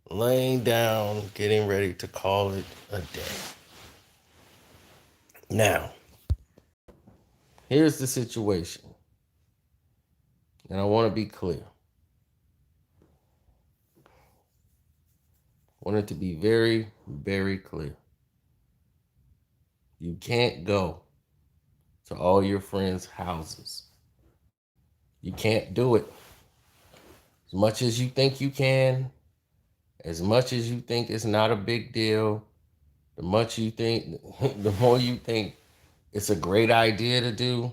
laying down, getting ready to call it a day. Now, here's the situation, and I want to be clear. I want it to be very, very clear. You can't go to all your friends' houses. You can't do it. As much as you think you can, as much as you think it's not a big deal, the much you think, the more you think it's a great idea to do,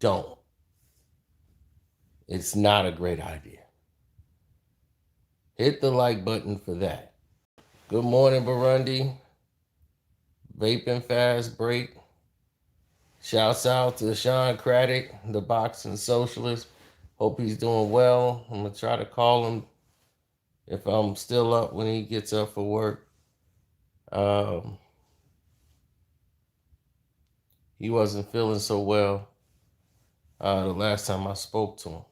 don't. It's not a great idea. Hit the like button for that. Good morning, Burundi. Vaping fast break. Shouts out to Sean Craddock, the boxing socialist. Hope he's doing well. I'm going to try to call him if I'm still up when he gets up for work. He wasn't feeling so well the last time I spoke to him.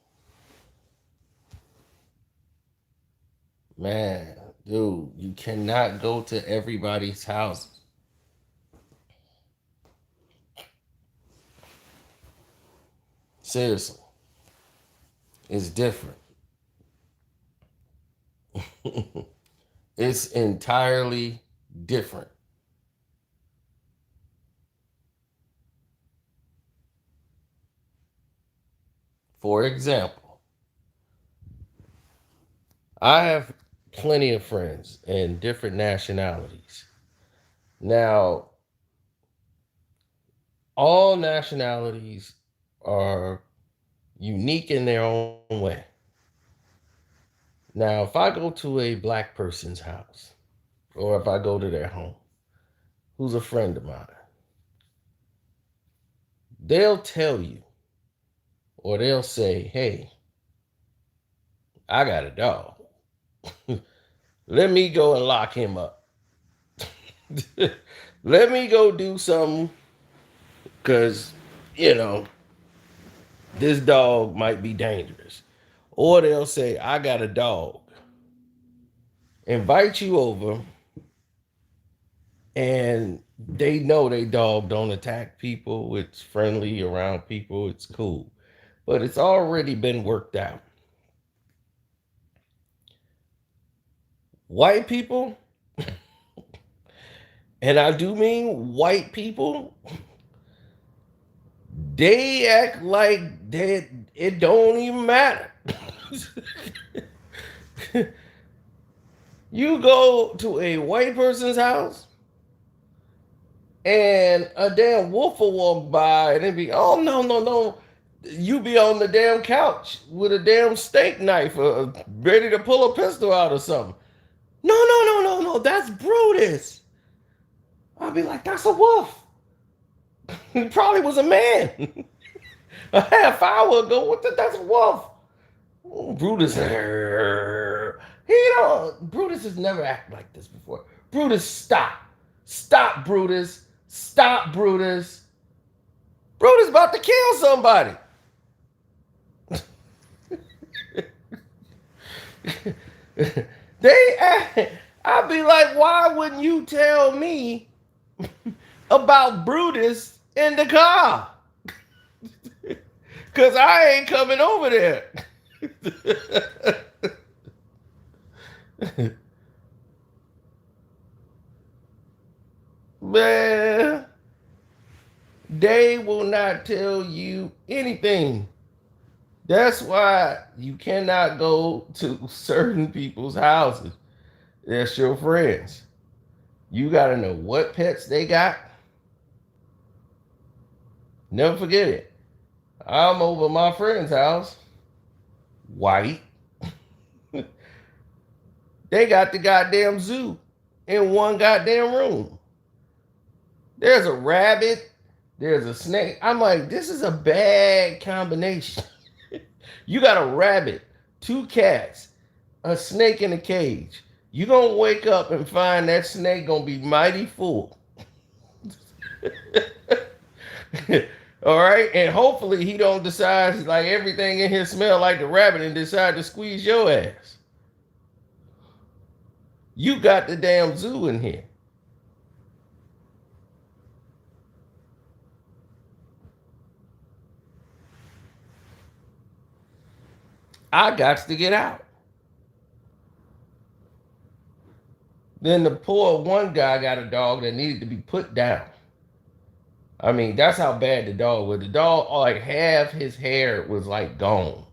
Man, dude, you cannot go to everybody's house. Seriously. It's different. It's entirely different. For example, I have plenty of friends in different nationalities. Now, all nationalities are unique in their own way. Now, if I go to a black person's house, or if I go to their home, who's a friend of mine, they'll tell you, or they'll say, hey, I got a dog. Let me go and lock him up. Let me go do something because, this dog might be dangerous. Or they'll say, I got a dog. Invite you over, and they know they dog don't attack people. It's friendly around people. It's cool. But it's already been worked out. White people, and I do mean white people, they act like it don't even matter. You go to a white person's house and a damn wolf will walk by and it be, oh, no. You be on the damn couch with a damn steak knife ready to pull a pistol out or something. No, that's Brutus. I'll be like, that's a wolf. He probably was a man. A half hour ago, that's a wolf. Oh, Brutus, Brutus has never acted like this before. Brutus, stop. Stop, Brutus. Stop, Brutus. Brutus about to kill somebody. I'd be like, why wouldn't you tell me about Brutus in the car? Because I ain't coming over there. Man, they will not tell you anything. That's why you cannot go to certain people's houses. That's your friends. You got to know what pets they got. Never forget it. I'm over my friend's house. White. They got the goddamn zoo in one goddamn room. There's a rabbit. There's a snake. I'm like, this is a bad combination. You got a rabbit, 2 cats, a snake in a cage. You gonna wake up and find that snake gonna be mighty full. All right, and hopefully he don't decide like everything in here smell like the rabbit and decide to squeeze your ass. You got the damn zoo in here. I got to get out. Then the poor one guy got a dog that needed to be put down. I mean, that's how bad the dog was. The dog, like half his hair was like gone.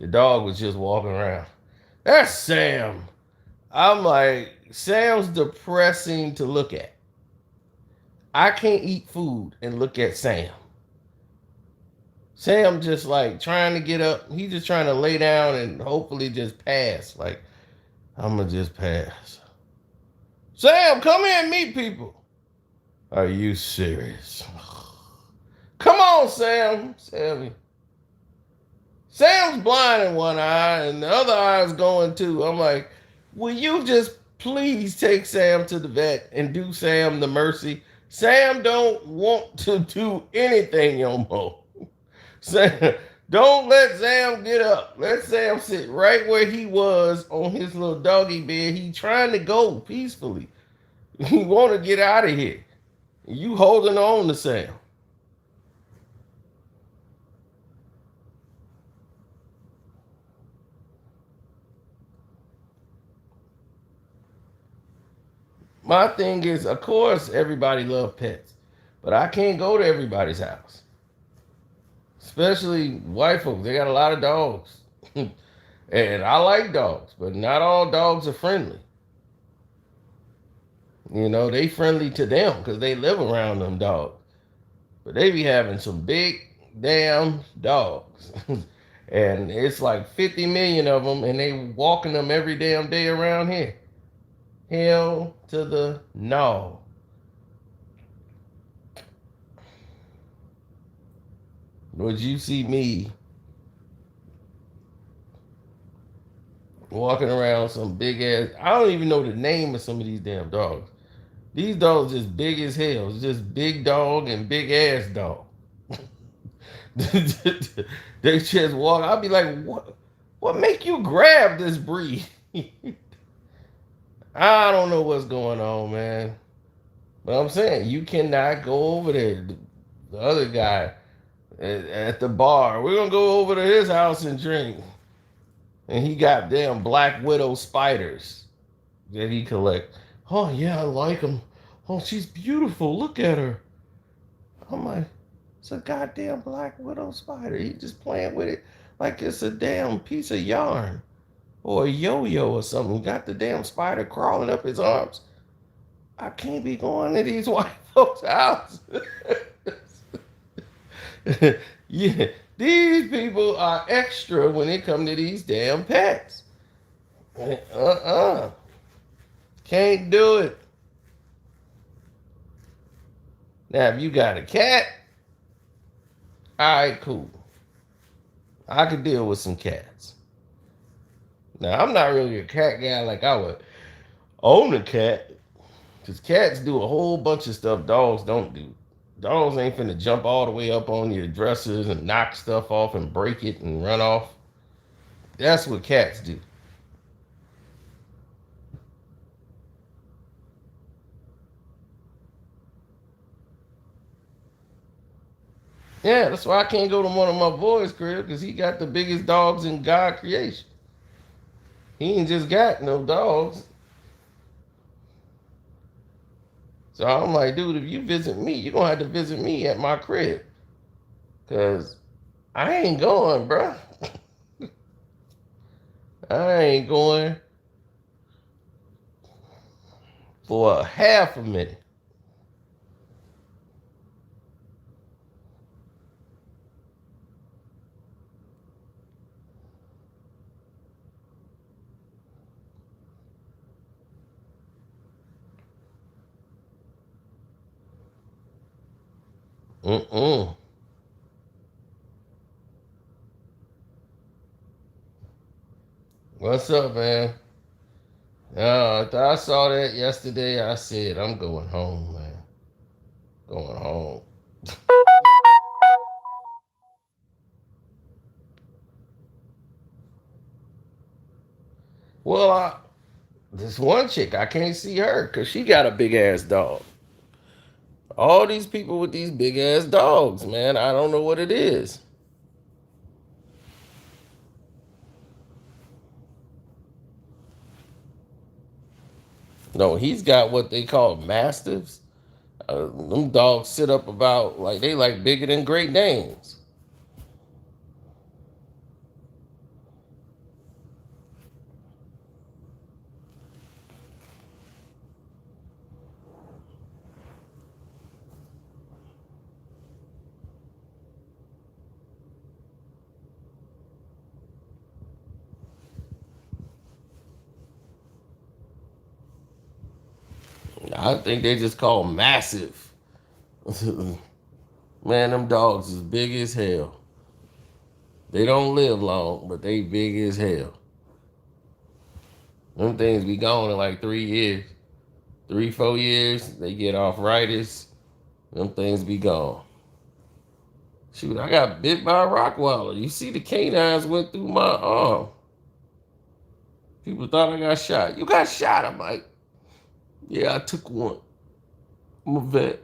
The dog was just walking around. That's Sam. I'm like, Sam's depressing to look at. I can't eat food and look at Sam. Sam just like trying to get up. He just trying to lay down and hopefully just pass. Like, I'm gonna just pass. Sam, come here and meet people. Are you serious? Come on, Sam. Sam's blind in one eye and the other eye is going too. I'm like, will you just please take Sam to the vet and do Sam the mercy? Sam don't want to do anything no more. Sam, don't let Sam get up. Let Sam sit right where he was on his little doggy bed. He trying to go peacefully. He want to get out of here. You holding on to Sam. My thing is, of course, everybody love pets, but I can't go to everybody's house, especially white folks. They got a lot of dogs, and I like dogs, but not all dogs are friendly. You know, they friendly to them because they live around them dogs, but they be having some big damn dogs, and it's like 50 million of them, and they walking them every damn day around here. Hell to the no. Would you see me walking around some big ass? I don't even know the name of some of these damn dogs. These dogs just big as hell. It's just big dog and big ass dog. They just walk. I'll be like, what? What make you grab this breed? I don't know what's going on, man. But I'm saying you cannot go over there. The other guy at the bar. We're gonna go over to his house and drink. And he got damn black widow spiders that he collect. Oh yeah, I like them. Oh, she's beautiful. Look at her. I'm like, it's a goddamn black widow spider. He just playing with it like it's a damn piece of yarn or a yo-yo or something. Got the damn spider crawling up his arms. I can't be going to these white folks' house. Yeah, these people are extra when it come to these damn pets. Can't do it. Now, if you got a cat, all right, cool. I could deal with some cats. Now, I'm not really a cat guy like I would own a cat, because cats do a whole bunch of stuff dogs don't do. Dogs ain't finna jump all the way up on your dressers and knock stuff off and break it and run off. That's what cats do. Yeah, that's why I can't go to one of my boys' crib because he got the biggest dogs in God creation. He ain't just got no dogs. So I'm like, dude, if you visit me, you're gonna have to visit me at my crib. Cause I ain't going, bruh. I ain't going for a half a minute. Mm-mm. What's up, man? I saw that yesterday. I said, I'm going home, man. Going home. Well, This one chick, I can't see her because she got a big ass dog. All these people with these big ass dogs, man, I don't know what it is. No, he's got what they call mastiffs. Them dogs sit up about like they like bigger than Great Danes. I think they just call massive. Man, them dogs is big as hell. They don't live long, but they big as hell. Them things be gone in like 3 years. 3, 4 years, they get arthritis. Them things be gone. Shoot, I got bit by a rockwaller. You see the canines went through my arm. People thought I got shot. You got shot, I'm like, yeah, I took one. I'm a vet.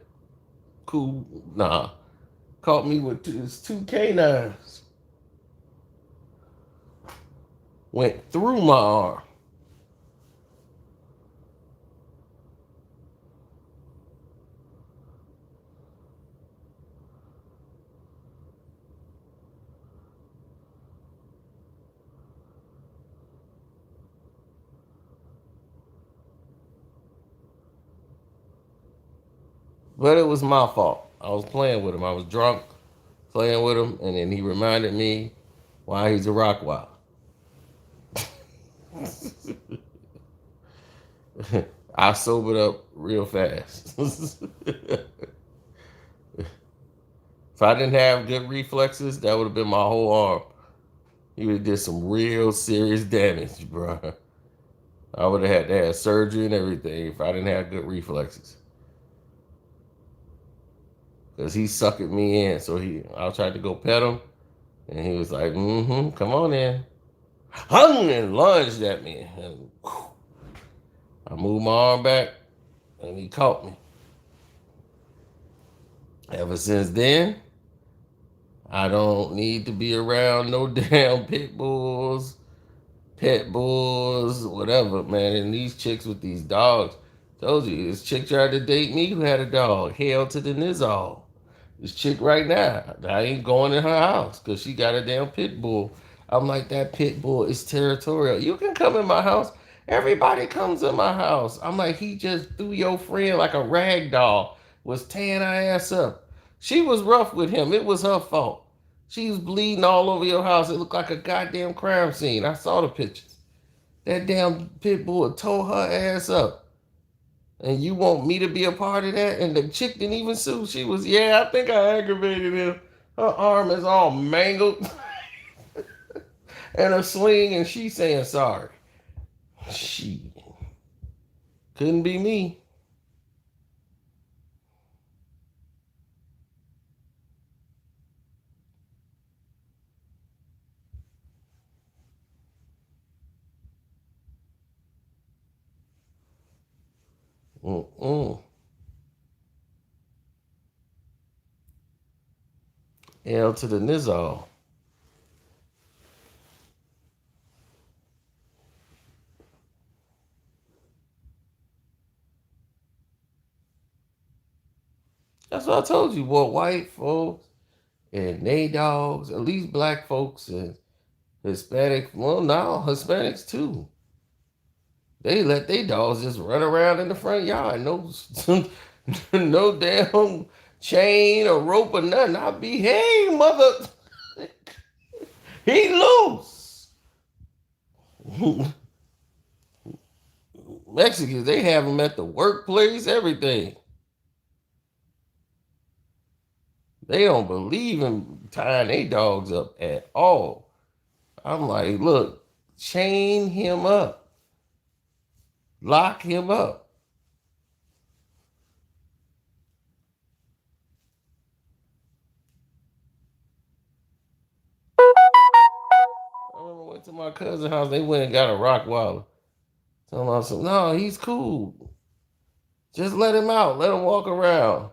Cool. Nah. Caught me with two canines. Went through my arm. But it was my fault. I was playing with him. I was drunk, playing with him, and then he reminded me why he's a rockwild. I sobered up real fast. If I didn't have good reflexes, that would have been my whole arm. He would have did some real serious damage, bro. I would have had to have surgery and everything if I didn't have good reflexes. Cause he sucked me in, so I tried to go pet him, and he was like, "Mm-hmm, come on in." Hung and lunged at me, and I moved my arm back, and he caught me. Ever since then, I don't need to be around no damn pit bulls, whatever, man. And these chicks with these dogs. Told you, this chick tried to date me who had a dog. Hell to the nizzle. This chick right now, I ain't going in her house because she got a damn pit bull. I'm like, that pit bull is territorial. You can come in my house. Everybody comes in my house. I'm like, he just threw your friend like a rag doll, was tearing her ass up. She was rough with him. It was her fault. She was bleeding all over your house. It looked like a goddamn crime scene. I saw the pictures. That damn pit bull tore her ass up. And you want me to be a part of that? And the chick didn't even sue. She was, yeah, I think I aggravated him. Her arm is all mangled and a sling, and she's saying sorry. She couldn't be me. Mm-mm. L to the nizzle. That's what I told you, boy. White folks and they dogs, at least black folks and Hispanic. Well, now Hispanics too. They let their dogs just run around in the front yard. No, no damn chain or rope or nothing. I'll be, hey, mother, he loose. Mexicans, they have them at the workplace, everything. They don't believe in tying their dogs up at all. I'm like, look, chain him up, lock him up. I remember I went to my cousin's house. They went and got a Rottweiler. Tell him, I said, no, he's cool. Just let him out. Let him walk around.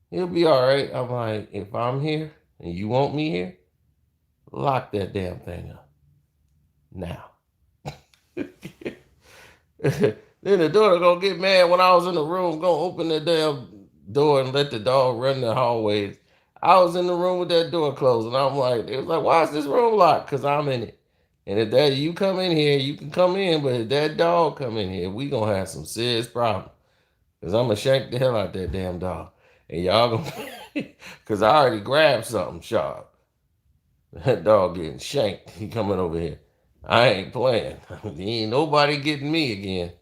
He'll be all right. I'm like, if I'm here and you want me here, lock that damn thing up now. Then the daughter gonna get mad when I was in the room, gonna open the damn door and let the dog run the hallways. I was in the room with that door closed, and I'm like, it was like, why is this room locked? Cause I'm in it. And if that you come in here, you can come in, but if that dog come in here, we gonna have some serious problems. Cause I'm gonna shank the hell out that damn dog. And y'all gonna cause I already grabbed something sharp. That dog getting shanked. He coming over here. I ain't playing. Ain't nobody getting me again.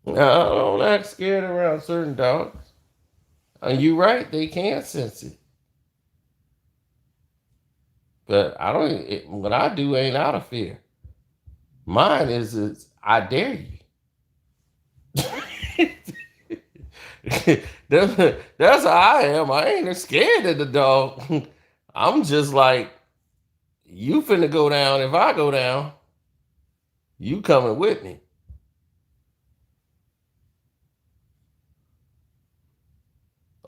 I don't act scared around certain dogs. And you right, they can sense it. But I don't. What I do ain't out of fear. Mine is I dare you. That's how I am. I ain't scared of the dog. I'm just like, you finna go down. If I go down, you coming with me.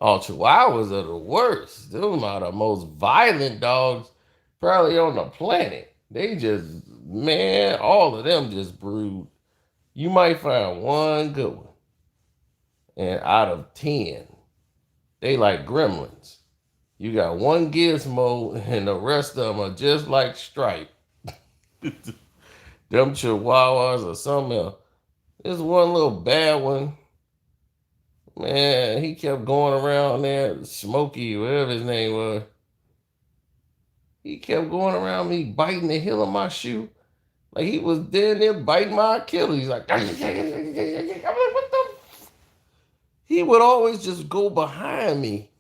Oh, Chihuahuas are the worst. Those are the most violent dogs probably on the planet. They just, man, all of them just brood. You might find one good one. And out of 10, they like gremlins. You got one gizmo, and the rest of them are just like Stripe. Them Chihuahuas or something else. There's one little bad one. Man, he kept going around there, Smokey, whatever his name was. He kept going around me, biting the heel of my shoe. Like he was dead there biting my Achilles. Like, I'm like, what the? He would always just go behind me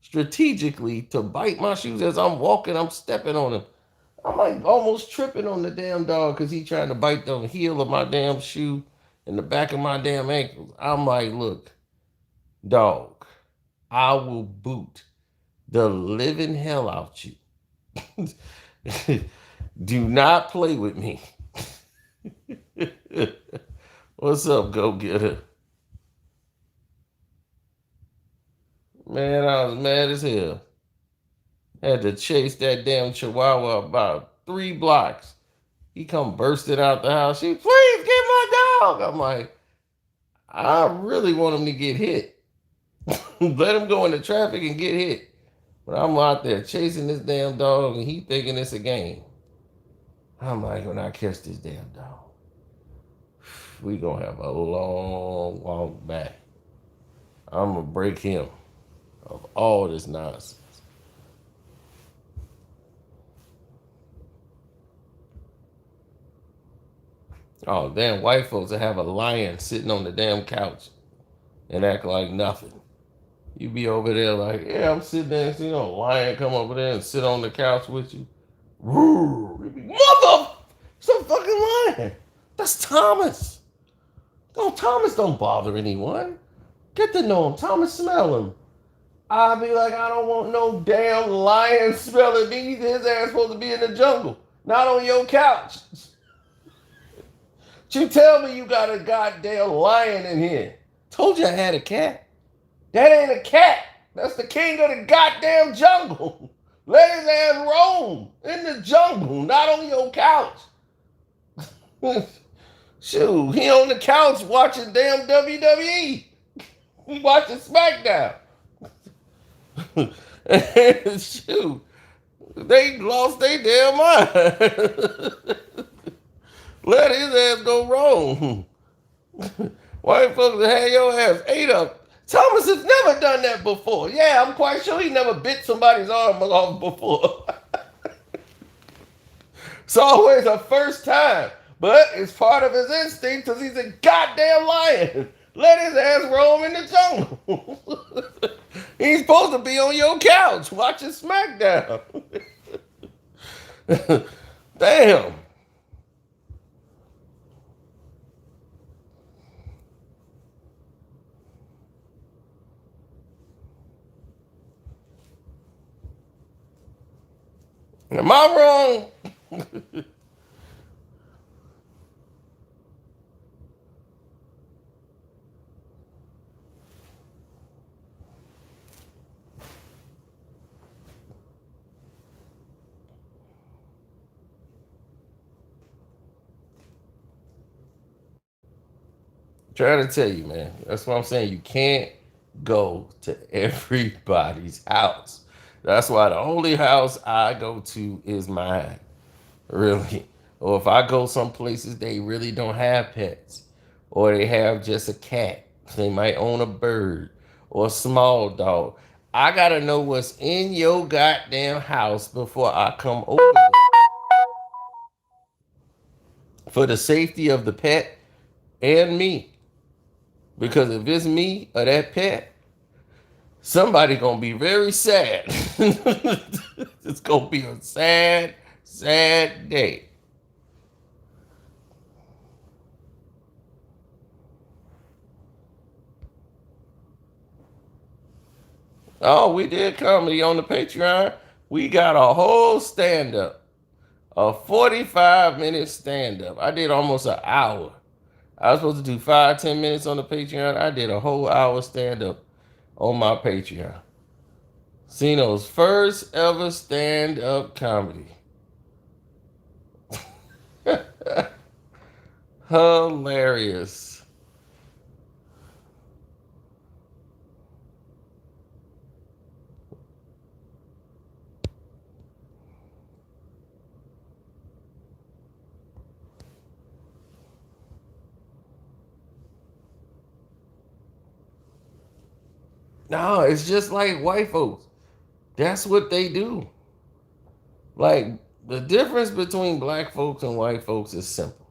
strategically to bite my shoes as I'm walking, I'm stepping on him. I'm like almost tripping on the damn dog because he trying to bite the heel of my damn shoe and the back of my damn ankles. I'm like, look, dog, I will boot the living hell out you. Do not play with me. What's up, go getter? Man, I was mad as hell. Had to chase that damn chihuahua about 3 blocks. He come bursting out the house. She, please get my dog. I'm like, I really want him to get hit. Let him go into traffic and get hit. But I'm out there chasing this damn dog and he thinking it's a game. I'm like, when I catch this damn dog, we gonna have a long walk back. I'm gonna break him of all this nonsense. Oh, damn white folks that have a lion sitting on the damn couch and act like nothing. You be over there like, yeah, I'm sitting there and see a lion come over there and sit on the couch with you. You be, mother, some fucking lion. That's Thomas. No, Thomas don't bother anyone. Get to know him. Thomas smell him. I'll be like, I don't want no damn lion smelling me. His ass supposed to be in the jungle, not on your couch. You tell me you got a goddamn lion in here. Told you I had a cat. That ain't a cat. That's the king of the goddamn jungle. Let his ass roam in the jungle, not on your couch. Shoot, he on the couch watching damn WWE. He watching SmackDown. Shoot, they lost their damn mind. Let his ass go wrong. White folks that had your ass ate up. Thomas has never done that before. Yeah, I'm quite sure he never bit somebody's arm off before. It's always a first time, but it's part of his instinct because he's a goddamn lion. Let his ass roam in the jungle. He's supposed to be on your couch watching SmackDown. Damn. Am I wrong? Trying to tell you, man. That's what I'm saying. You can't go to everybody's house. That's why the only house I go to is mine. Really. Or if I go some places they really don't have pets. Or they have just a cat. They might own a bird or a small dog. I gotta know what's in your goddamn house before I come over there. For the safety of the pet and me. Because if it's me or that pet, somebody gonna be very sad. It's gonna be a sad, sad day. Oh, we did comedy on the Patreon. We got a whole stand up, a 45-minute stand up. I did almost an hour. I was supposed to do 5, 10 minutes on the Patreon. I did a whole hour stand up on my Patreon. Cino's first ever stand up comedy. Hilarious. No, it's just like white folks. That's what they do. Like, the difference between black folks and white folks is simple.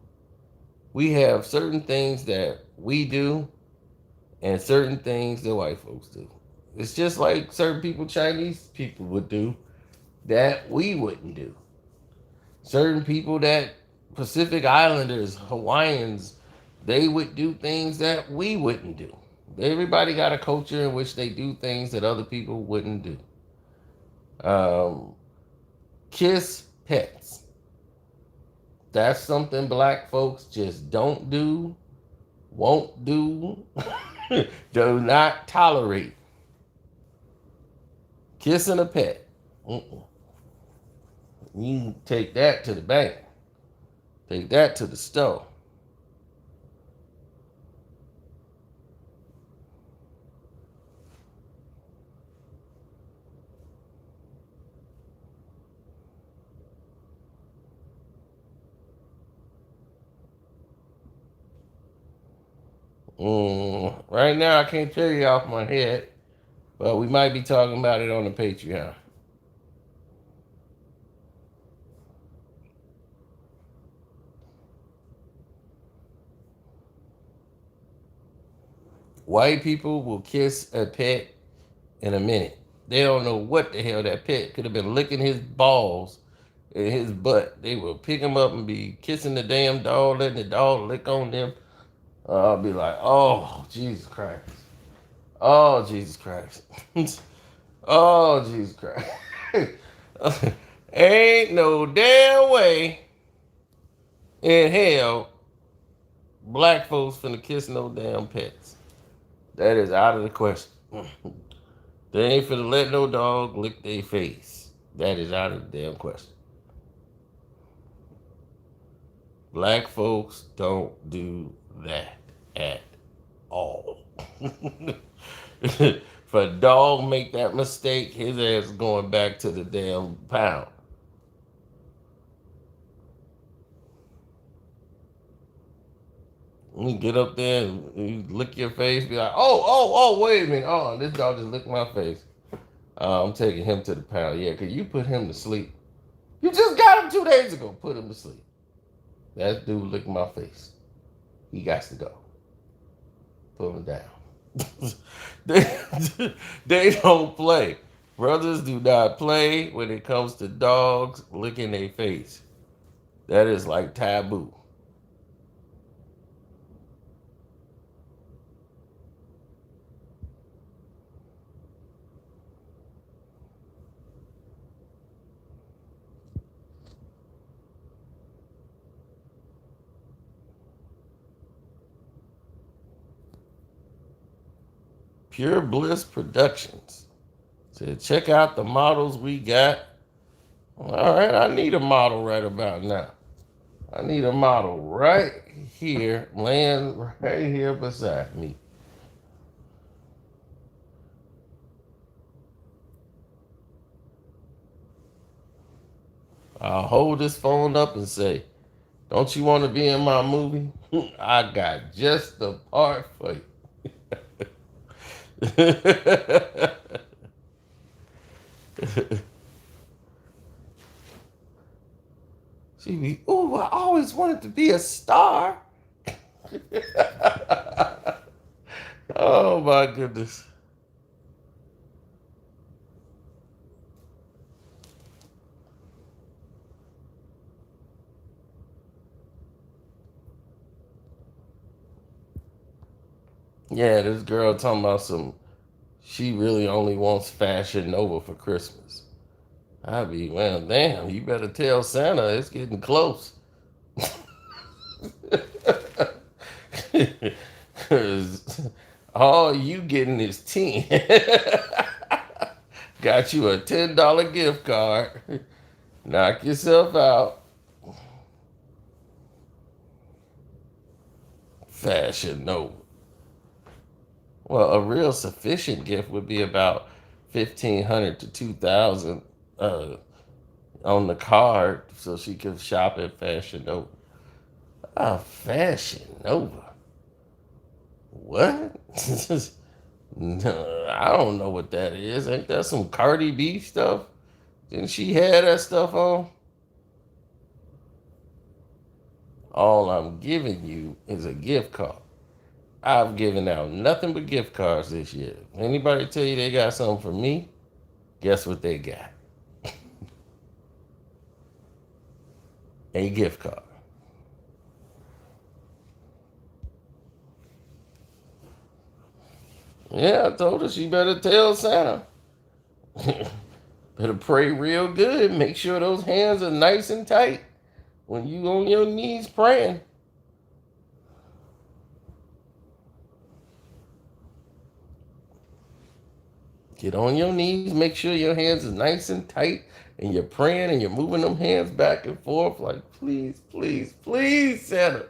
We have certain things that we do and certain things that white folks do. It's just like certain people, Chinese people would do that we wouldn't do. Certain people that Pacific Islanders, Hawaiians, they would do things that we wouldn't do. Everybody got a culture in which they do things that other people wouldn't do. Um, Kiss pets. That's something black folks just don't do, won't do, do not tolerate. Kissing a pet. Mm-mm. You take that to the bank. Take that to the store. Right now, I can't tell you off my head, but we might be talking about it on the Patreon. White people will kiss a pet in a minute. They don't know what the hell that pet could have been licking his balls and his butt. They will pick him up and be kissing the damn dog, letting the dog lick on them. I'll be like, oh, Jesus Christ. Oh, Jesus Christ. Oh, Jesus Christ. Ain't no damn way in hell black folks finna kiss no damn pets. That is out of the question. They ain't finna let no dog lick their face. That is out of the damn question. Black folks don't do that at all. If a dog make that mistake, his ass is going back to the damn pound. You get up there and you lick your face, be like, oh, wait a minute. Oh, this dog just licked my face. I'm taking him to the pound. Yeah, because you put him to sleep. You just got him 2 days ago. Put him to sleep. That dude licked my face. He got to go. Put him down. they, they don't play. Brothers do not play when it comes to dogs licking their face. That is like taboo. Pure Bliss Productions. Said, check out the models we got. All right, I need a model right about now. I need a model right here, laying right here beside me. I'll hold this phone up and say, don't you want to be in my movie? I got just the part for you. She be, oh, I always wanted to be a star. Oh my goodness. Yeah, this girl talking about she really only wants Fashion Nova for Christmas. I'd be, well, damn, you better tell Santa it's getting close. Because all you getting is 10. Got you a $10 gift card. Knock yourself out. Fashion Nova. Well, a real sufficient gift would be about 1,500 to 2,000 on the card, so she could shop at Fashion Nova. Fashion Nova. What? No, I don't know what that is. Ain't that some Cardi B stuff? Didn't she have that stuff on? All I'm giving you is a gift card. I've given out nothing but gift cards this year. Anybody tell you they got something for me? Guess what they got? A gift card. Yeah, I told her she better tell Santa. Better pray real good. Make sure those hands are nice and tight when you on your knees praying. Get on your knees, make sure your hands are nice and tight, and you're praying and you're moving them hands back and forth like, please, please, please, Santa.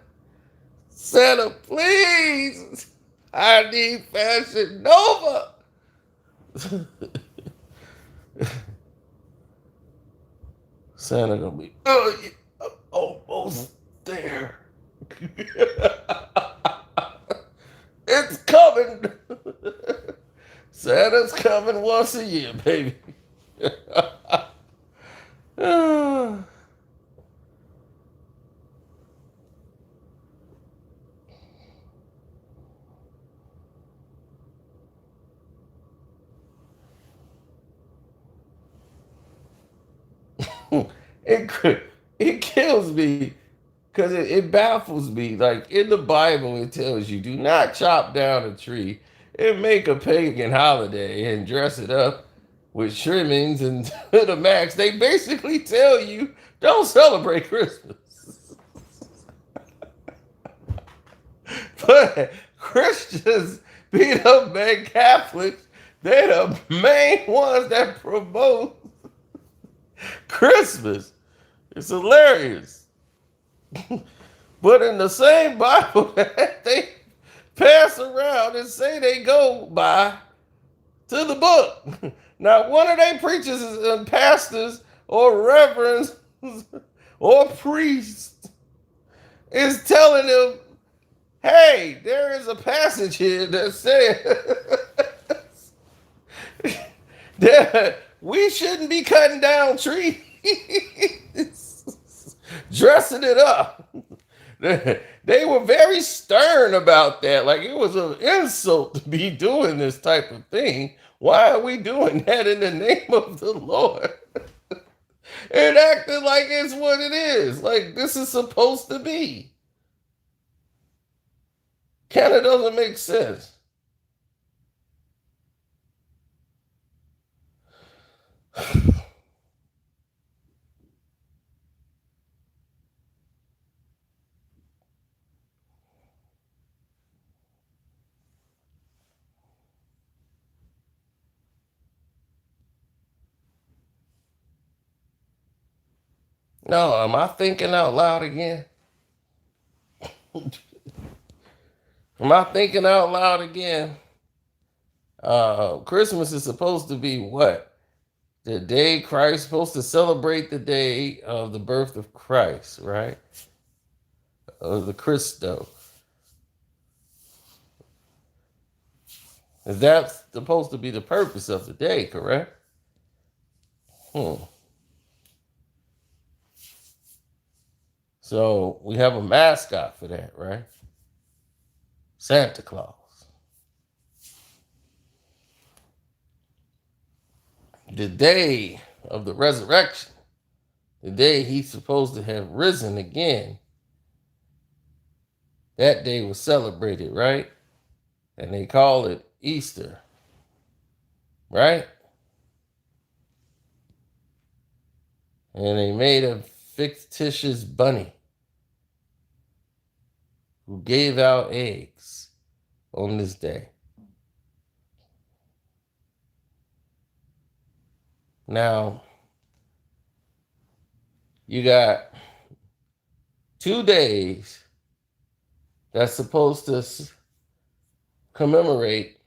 Santa, please. I need Fashion Nova. Santa gonna be, oh, yeah, almost there. It's coming. Santa's coming once a year, baby. it it kills me because it baffles me. Like in the Bible, it tells you do not chop down a tree and make a pagan holiday and dress it up with trimmings and to the max. They basically tell you don't celebrate Christmas. But Christians beat up bad Catholics. They're the main ones that promote Christmas. It's hilarious. But in the same Bible that they pass around and say they go by to the book. Now, one of their preachers and pastors or reverends or priests is telling them, Hey, there is a passage here that says that we shouldn't be cutting down trees, dressing it up. They were very stern about that. Like it was an insult to be doing this type of thing. Why are we doing that in the name of the Lord? And acting like it's what it is. Like this is supposed to be. Kind of doesn't make sense. No, am I thinking out loud again? Am I thinking out loud again? Christmas is supposed to be what? The day Christ supposed to celebrate the day of the birth of Christ, right? Of the Christo. That's supposed to be the purpose of the day, correct? Hmm. So we have a mascot for that, right? Santa Claus. The day of the resurrection, the day he's supposed to have risen again, that day was celebrated, right? And they call it Easter, right? And they made a fictitious bunny who gave out eggs on this day. Now, you got 2 days that's supposed to commemorate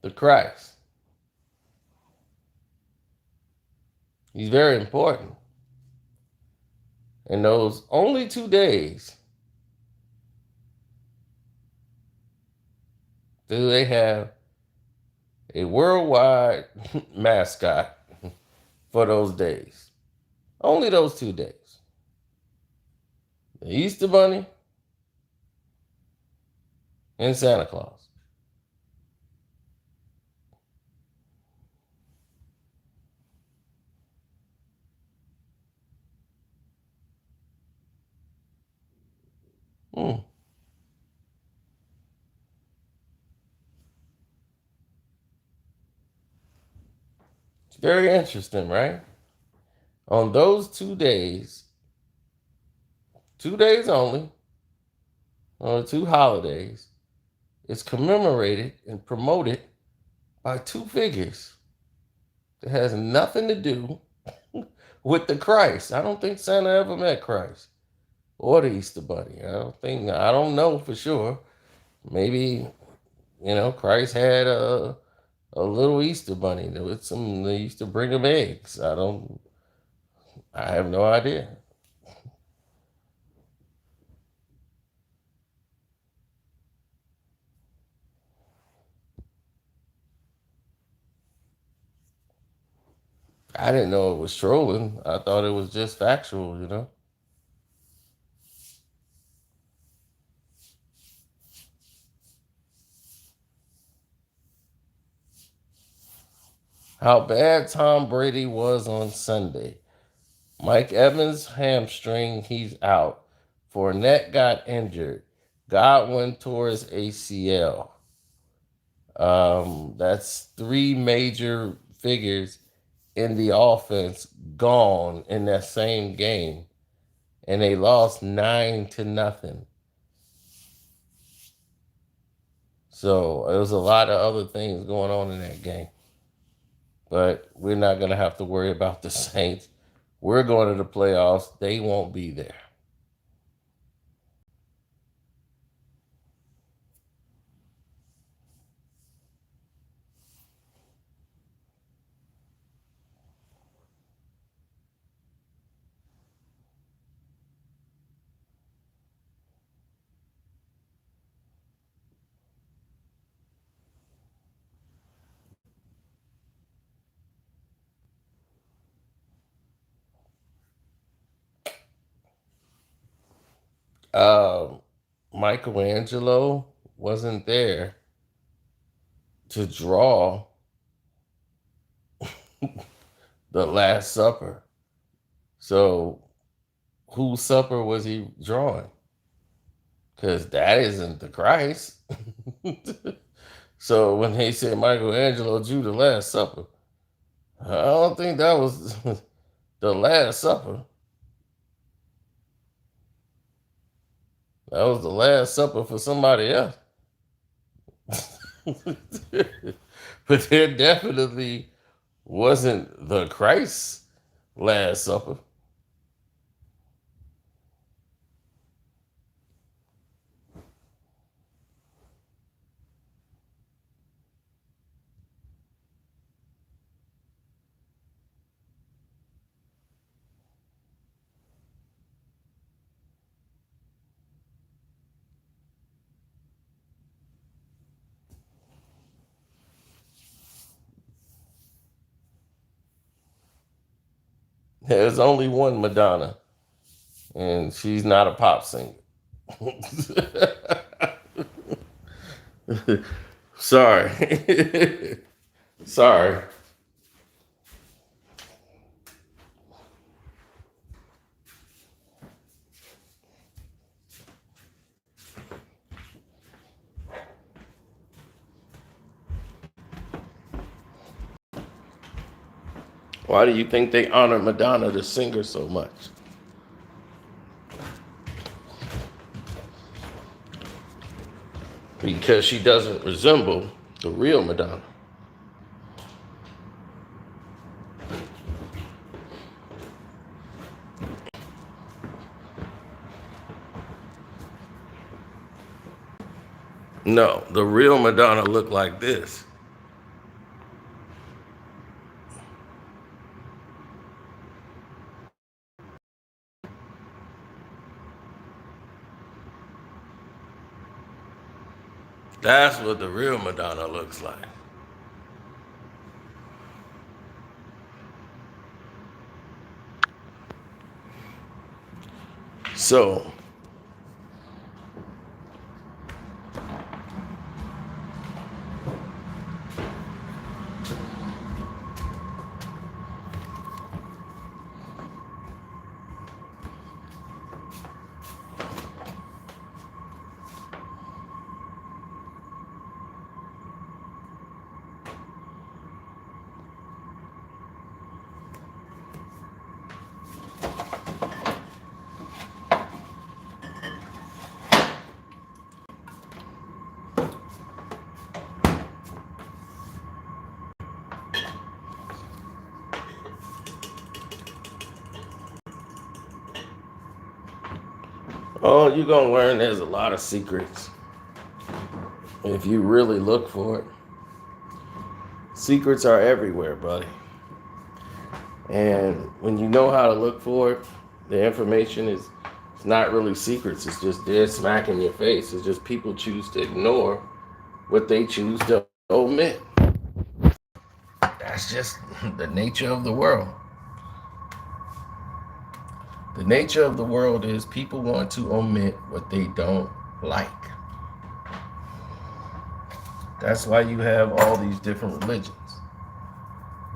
the Christ. He's very important. And those only 2 days do they have a worldwide mascot for those days. Only those 2 days. The Easter Bunny and Santa Claus. Hmm. It's very interesting, right? On those 2 days, 2 days only, on the 2 holidays, it's commemorated and promoted by two figures that has nothing to do with the Christ. I don't think Santa ever met Christ or the Easter Bunny. I don't know for sure. Maybe, Christ had a little Easter bunny. They used to bring him eggs. I have no idea. I didn't know it was trolling. I thought it was just factual. How bad Tom Brady was on Sunday. Mike Evans hamstring, he's out. Fournette got injured. Godwin tore his ACL. That's three major figures in the offense gone in that same game. And they lost 9-0. So there was a lot of other things going on in that game. But we're not going to have to worry about the Saints. We're going to the playoffs. They won't be there. Um, Michelangelo wasn't there to draw the Last Supper. So whose supper was he drawing? Because that isn't the Christ. So when they said Michelangelo drew the Last Supper, I don't think that was the Last Supper. That was the Last Supper for somebody else. But there definitely wasn't the Christ's Last Supper. There's only one Madonna, and she's not a pop singer. Sorry. Sorry. Why do you think they honor Madonna, the singer, so much? Because she doesn't resemble the real Madonna. No, the real Madonna looked like this. That's what the real Madonna looks like. So, oh, you're going to learn there's a lot of secrets if you really look for it. Secrets are everywhere, buddy. And when you know how to look for it, the information is it's not really secrets. It's just dead smack in your face. It's just people choose to ignore what they choose to omit. That's just the nature of the world. The nature of the world is people want to omit what they don't like. That's why you have all these different religions.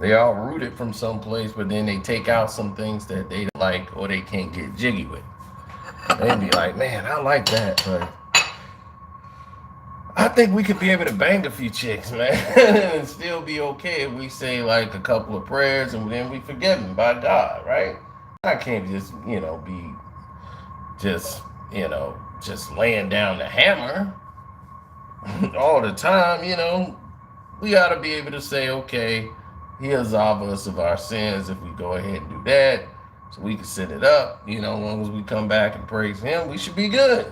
They all rooted from someplace, but then they take out some things that they don't like or they can't get jiggy with. They be like, man, I like that, but I think we could be able to bang a few chicks, man, and still be okay if we say like a couple of prayers and then we forgiven by God, right? I can't just, be just, just laying down the hammer all the time. We ought to be able to say, okay, he absolve us of our sins if we go ahead and do that. So we can set it up. As long as we come back and praise him, we should be good.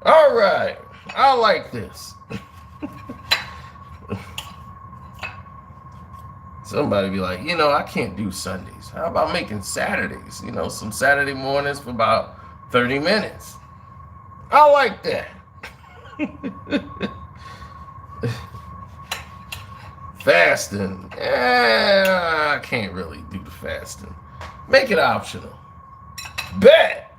All right. I like this. Somebody be like, I can't do Sundays. How about making Saturdays? Some Saturday mornings for about 30 minutes. I like that. Fasting. I can't really do the fasting. Make it optional. Bet.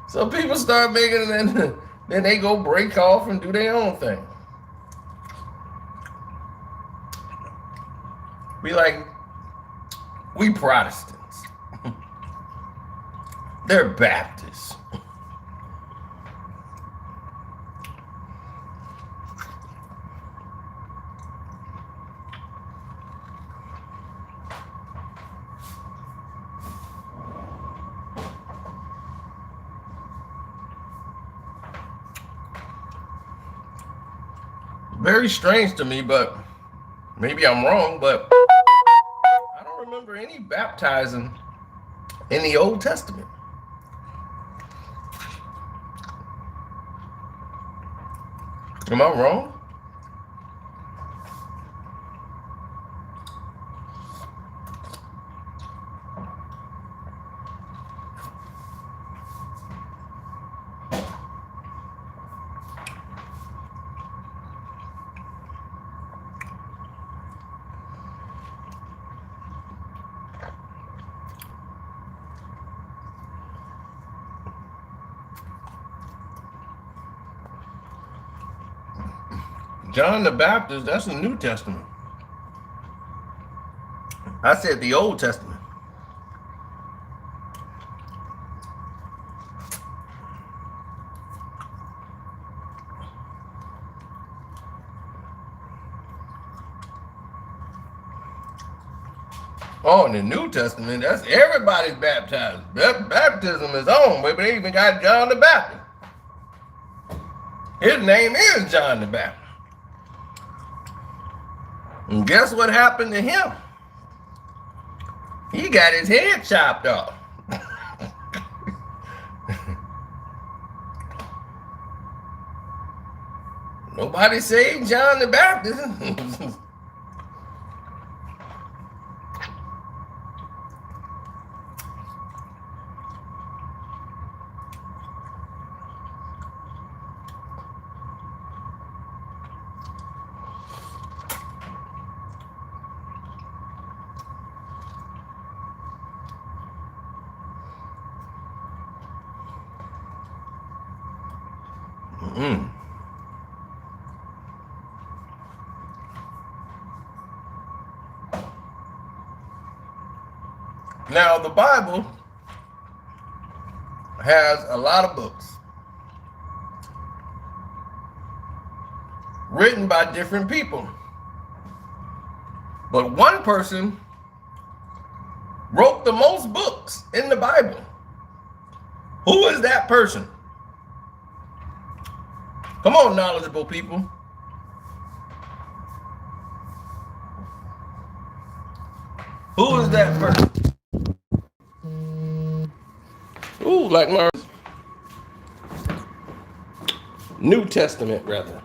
So people start making it, and then they go break off and do their own thing. We like, we Protestants. They're Baptists. Very strange to me, but maybe I'm wrong, but I don't remember any baptizing in the Old Testament. Am I wrong? John the Baptist, that's the New Testament. I said the Old Testament. Oh, in the New Testament, that's everybody's baptized. Baptism is on, baby. They even got John the Baptist. His name is John the Baptist. And guess what happened to him? He got his head chopped off. Nobody saved John the Baptist. Mm. Now, the Bible has a lot of books written by different people. But one person wrote the most books in the Bible. Who is that person? Come on, knowledgeable people. Who is that person? Ooh, like my New Testament, rather.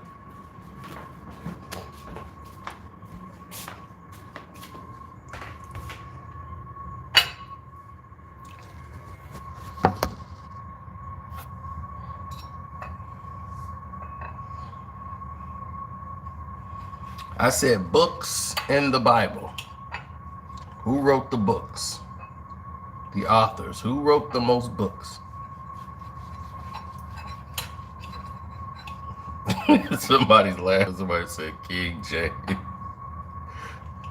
I said books in the Bible. Who wrote the books? The authors. Who wrote the most books? Somebody's laughing. Somebody said King James.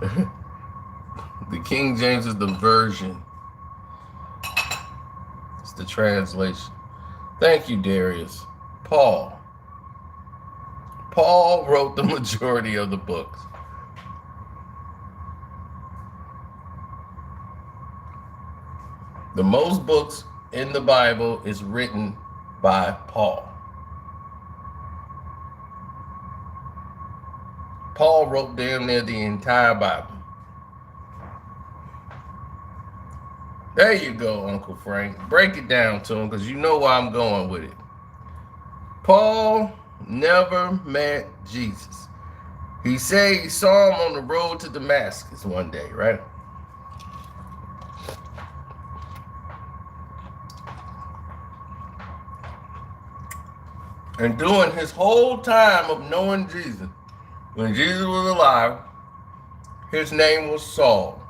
The King James is the version. It's the translation. Thank you, Darius. Paul wrote the majority of the books. The most books in the Bible is written by Paul. Paul wrote damn near the entire Bible. There you go, Uncle Frank. Break it down to him, because you know where I'm going with it. Paul never met Jesus. He said he saw him on the road to Damascus one day, right? And during his whole time of knowing Jesus, when Jesus was alive, his name was Saul.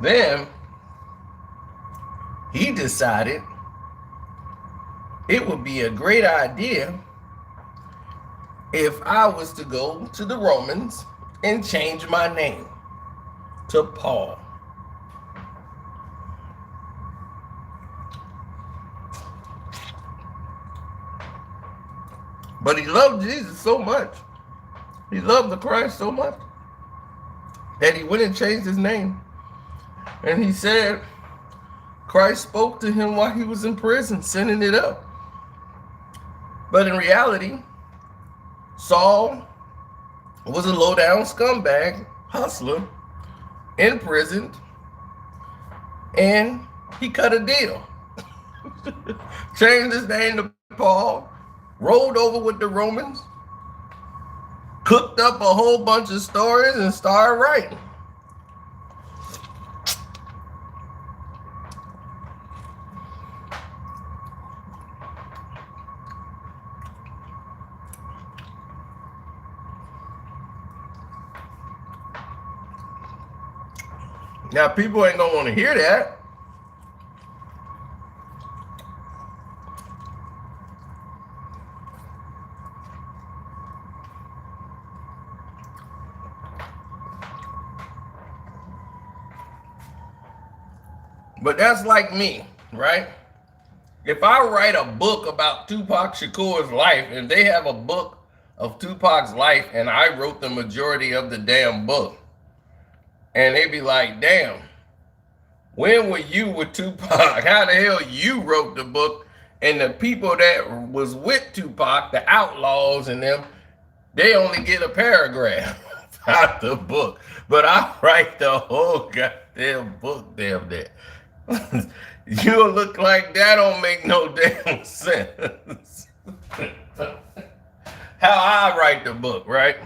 Then he decided it would be a great idea if I was to go to the Romans and change my name to Paul. But he loved Jesus so much, he loved the Christ so much, that he went and changed his name. And he said Christ spoke to him while he was in prison, sending it up. But in reality, Saul was a low-down scumbag, hustler, imprisoned, and he cut a deal. Changed his name to Paul, rolled over with the Romans, cooked up a whole bunch of stories, and started writing. Now, people ain't gonna want to hear that. But that's like me, right? If I write a book about Tupac Shakur's life, and they have a book of Tupac's life, and I wrote the majority of the damn book, and they be like, damn, when were you with Tupac? How the hell you wrote the book? And the people that was with Tupac, the outlaws and them, they only get a paragraph out the book. But I write the whole goddamn book, damn that. You look like that don't make no damn sense. How I write the book, right?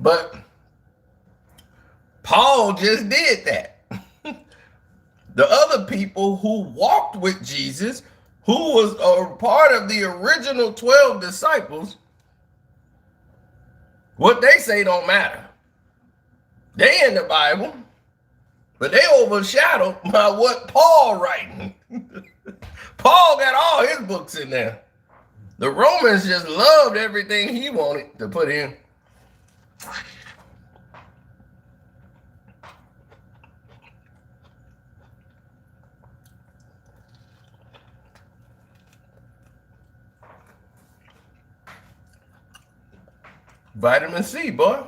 But Paul just did that. The other people who walked with Jesus, who was a part of the original 12 disciples, what they say don't matter. They in the Bible, but they overshadowed by what Paul writing. Paul got all his books in there. The Romans just loved everything he wanted to put in. Vitamin C, boy.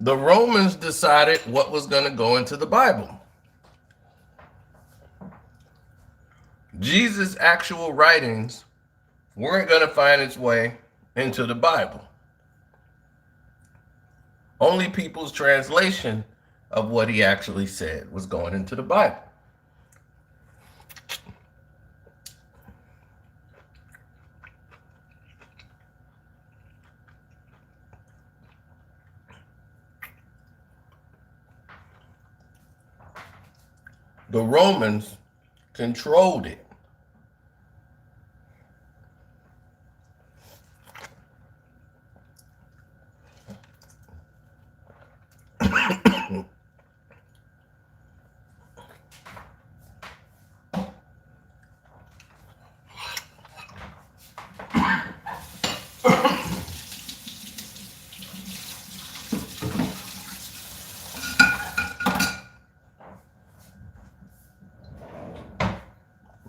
The Romans decided what was going to go into the Bible. Jesus' actual writings weren't going to find its way into the Bible. Only people's translation of what he actually said was going into the Bible. The Romans controlled it.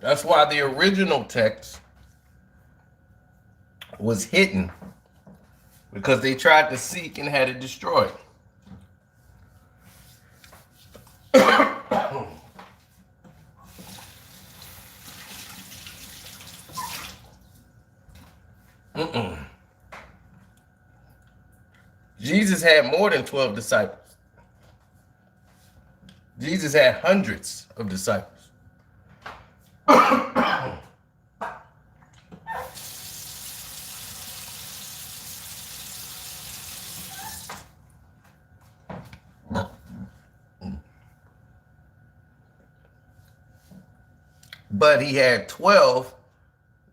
That's why the original text was hidden, because they tried to seek and had it destroyed. Jesus had more than 12 disciples. Jesus had hundreds of disciples. But he had 12,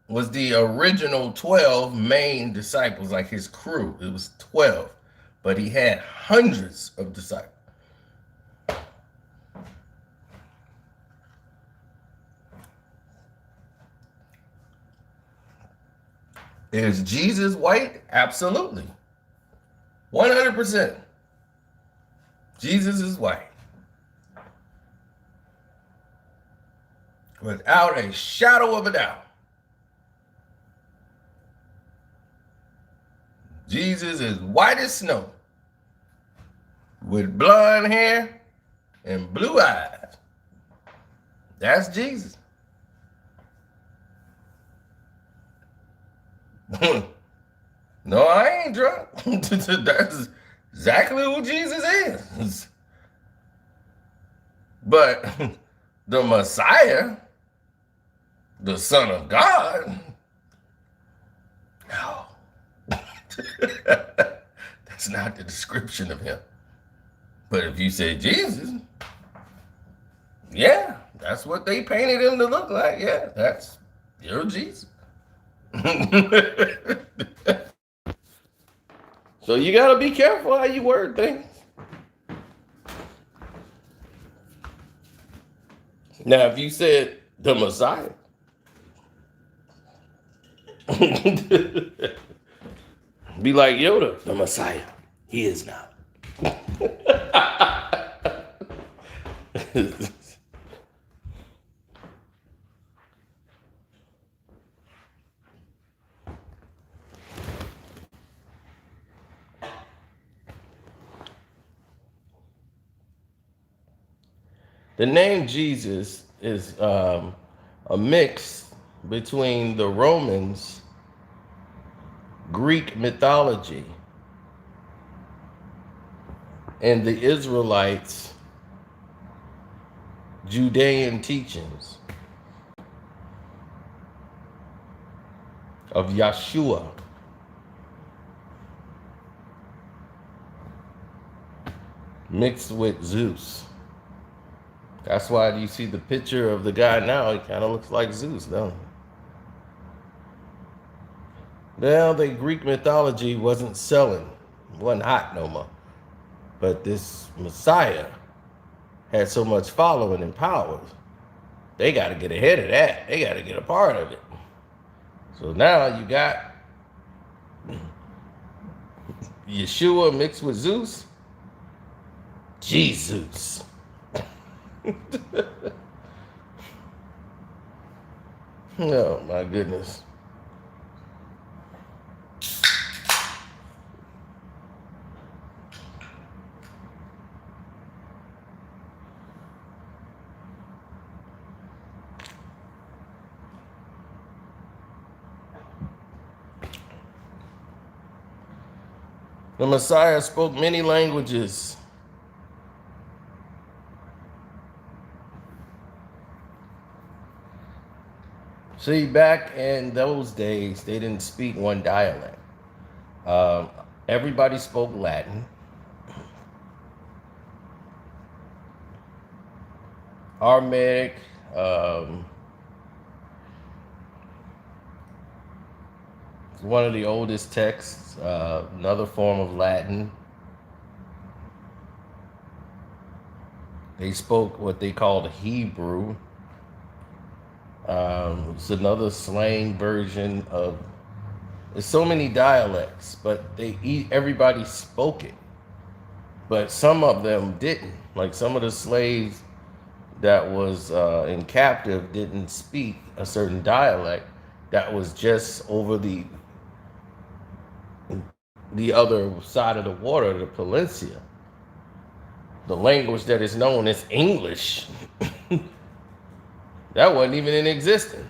was the original 12 main disciples, like his crew. It was 12. But he had hundreds of disciples. Is Jesus white? Absolutely. 100%. Jesus is white. Without a shadow of a doubt. Jesus is white as snow. With blonde hair and blue eyes. That's Jesus. No, I ain't drunk. That's exactly who Jesus is. But the Messiah, the Son of God, no. That's not the description of him. But if you say Jesus, yeah, that's what they painted him to look like. Yeah, that's your Jesus. So you got to be careful how you word things. Now, if you said the Messiah, be like Yoda, the Messiah. He is not. The name Jesus is a mix between the Romans, Greek mythology, and the Israelites' Judean teachings of Yeshua. Mixed with Zeus. That's why you see the picture of the guy now, he kind of looks like Zeus, don't he? Well, the Greek mythology wasn't selling, wasn't hot no more. But this Messiah had so much following and power, they got to get ahead of that. They got to get a part of it. So now you got Yeshua mixed with Zeus. Jesus. Oh my goodness. The Messiah spoke many languages. See, back in those days, they didn't speak one dialect. Everybody spoke Latin. Aramaic, one of the oldest texts, another form of Latin. They spoke what they called Hebrew. It's another slang version of. There's so many dialects, but everybody spoke it. But some of them didn't. Like some of the slaves that was in captive didn't speak a certain dialect that was just over the other side of the water, the Peninsula. The language that is known as English. That wasn't even in existence.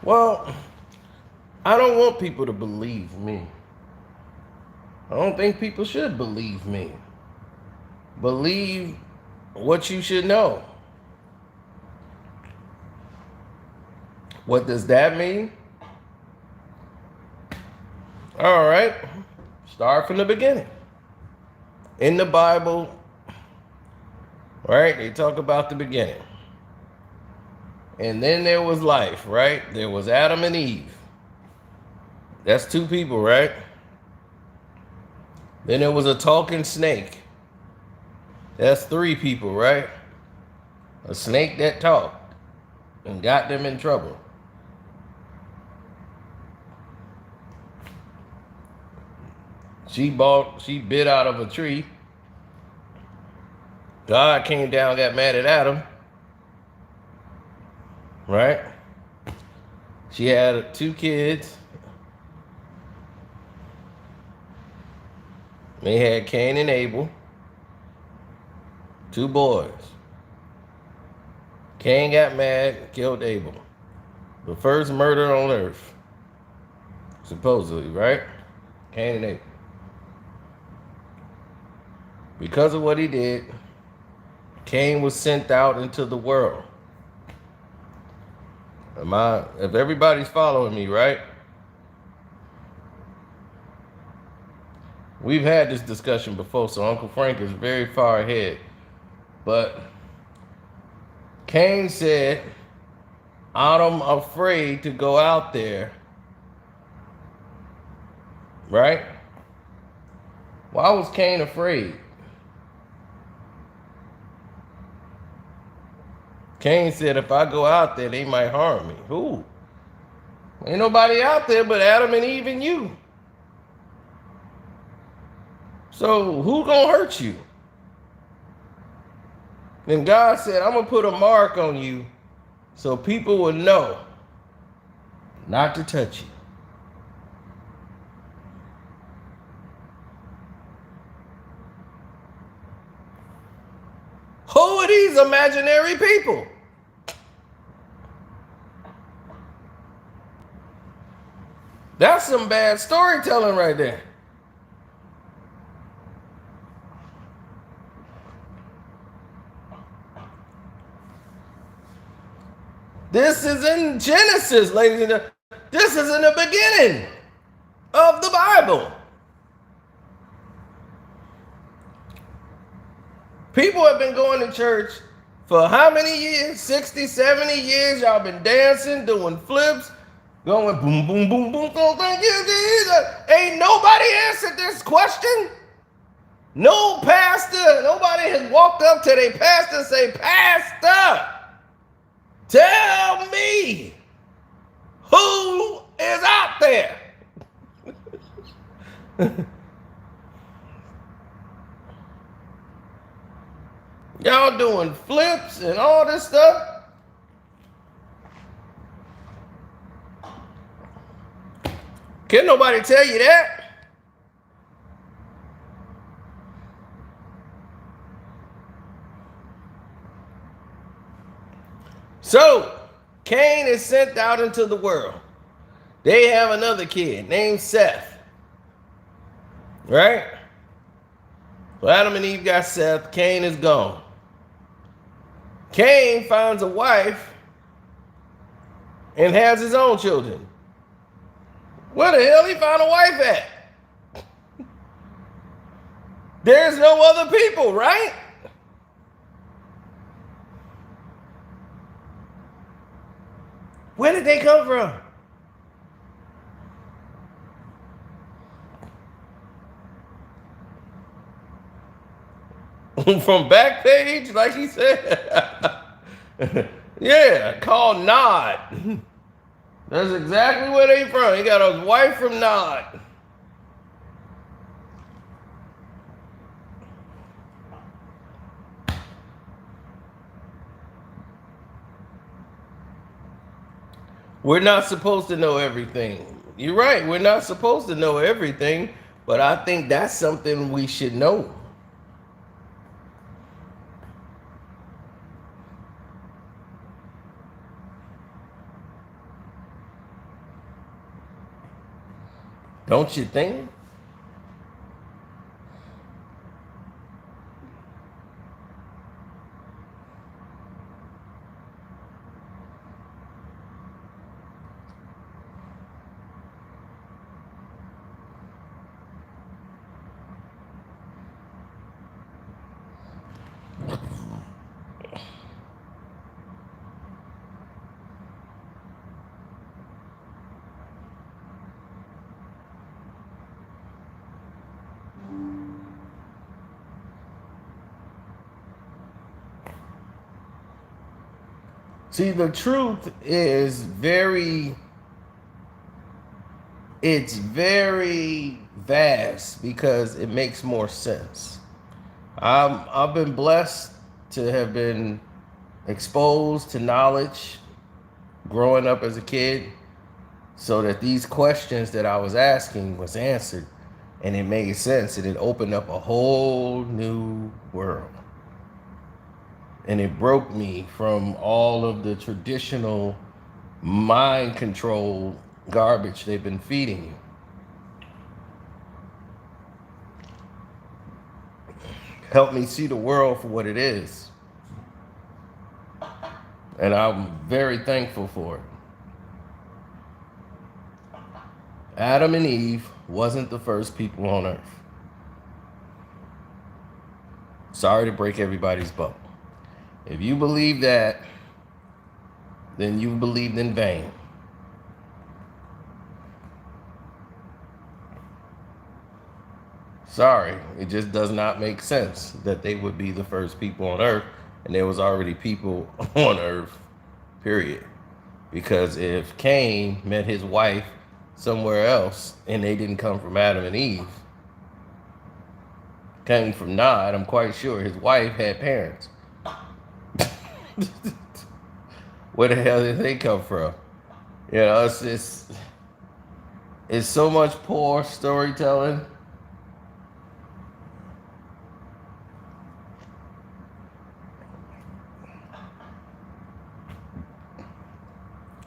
Well, I don't want people to believe me. I don't think people should believe me. Believe what you should know. What does that mean? All right. Start from the beginning. In the Bible, right, they talk about the beginning. And then there was life, right? There was Adam and Eve. That's two people, right? Then there was a talking snake. That's three people, right? A snake that talked and got them in trouble. She bit out of a tree. God came down, got mad at Adam. Right? She had two kids. They had Cain and Abel. Two boys. Cain got mad, killed Abel. The first murder on earth. Supposedly, right? Cain and Abel. Because of what he did, Cain was sent out into the world. If everybody's following me, right? We've had this discussion before, so Uncle Frank is very far ahead. But Cain said, I'm afraid to go out there. Right? Why was Cain afraid? Cain said, if I go out there, they might harm me. Who? Ain't nobody out there but Adam and Eve and you. So who gonna hurt you? Then God said, I'm gonna put a mark on you so people will know not to touch you. Who are these imaginary people? That's some bad storytelling right there. This is in Genesis, ladies and gentlemen. This is in the beginning of the Bible. People have been going to church for how many years? 60, 70 years. Y'all been dancing, doing flips, going boom, boom, boom, boom, boom. Thank you, Jesus. Ain't nobody answered this question. No pastor, nobody has walked up to their pastor and say, Pastor, tell me who is out there. Y'all doing flips and all this stuff. Can nobody tell you that? So, Cain is sent out into the world. They have another kid named Seth. Right? So Adam and Eve got Seth. Cain is gone. Cain finds a wife and has his own children. Where the hell he found a wife at? There's no other people, right? Where did they come from? From Backpage, like he said. Yeah, called Nod. That's exactly where they from. He got his wife from Nod. We're not supposed to know everything. You're right. We're not supposed to know everything, but I think that's something we should know. Don't you think? See, the truth is it's very vast because it makes more sense. I've been blessed to have been exposed to knowledge growing up as a kid so that these questions that I was asking was answered and it made sense and it opened up a whole new world. And it broke me from all of the traditional mind control garbage they've been feeding you. Helped me see the world for what it is. And I'm very thankful for it. Adam and Eve wasn't the first people on earth. Sorry to break everybody's bubble. If you believe that, then you believed in vain. Sorry, it just does not make sense that they would be the first people on earth and there was already people on earth, period. Because if Cain met his wife somewhere else and they didn't come from Adam and Eve, came from Nod, I'm quite sure his wife had parents. Where the hell did they come from? You know, it's so much poor storytelling.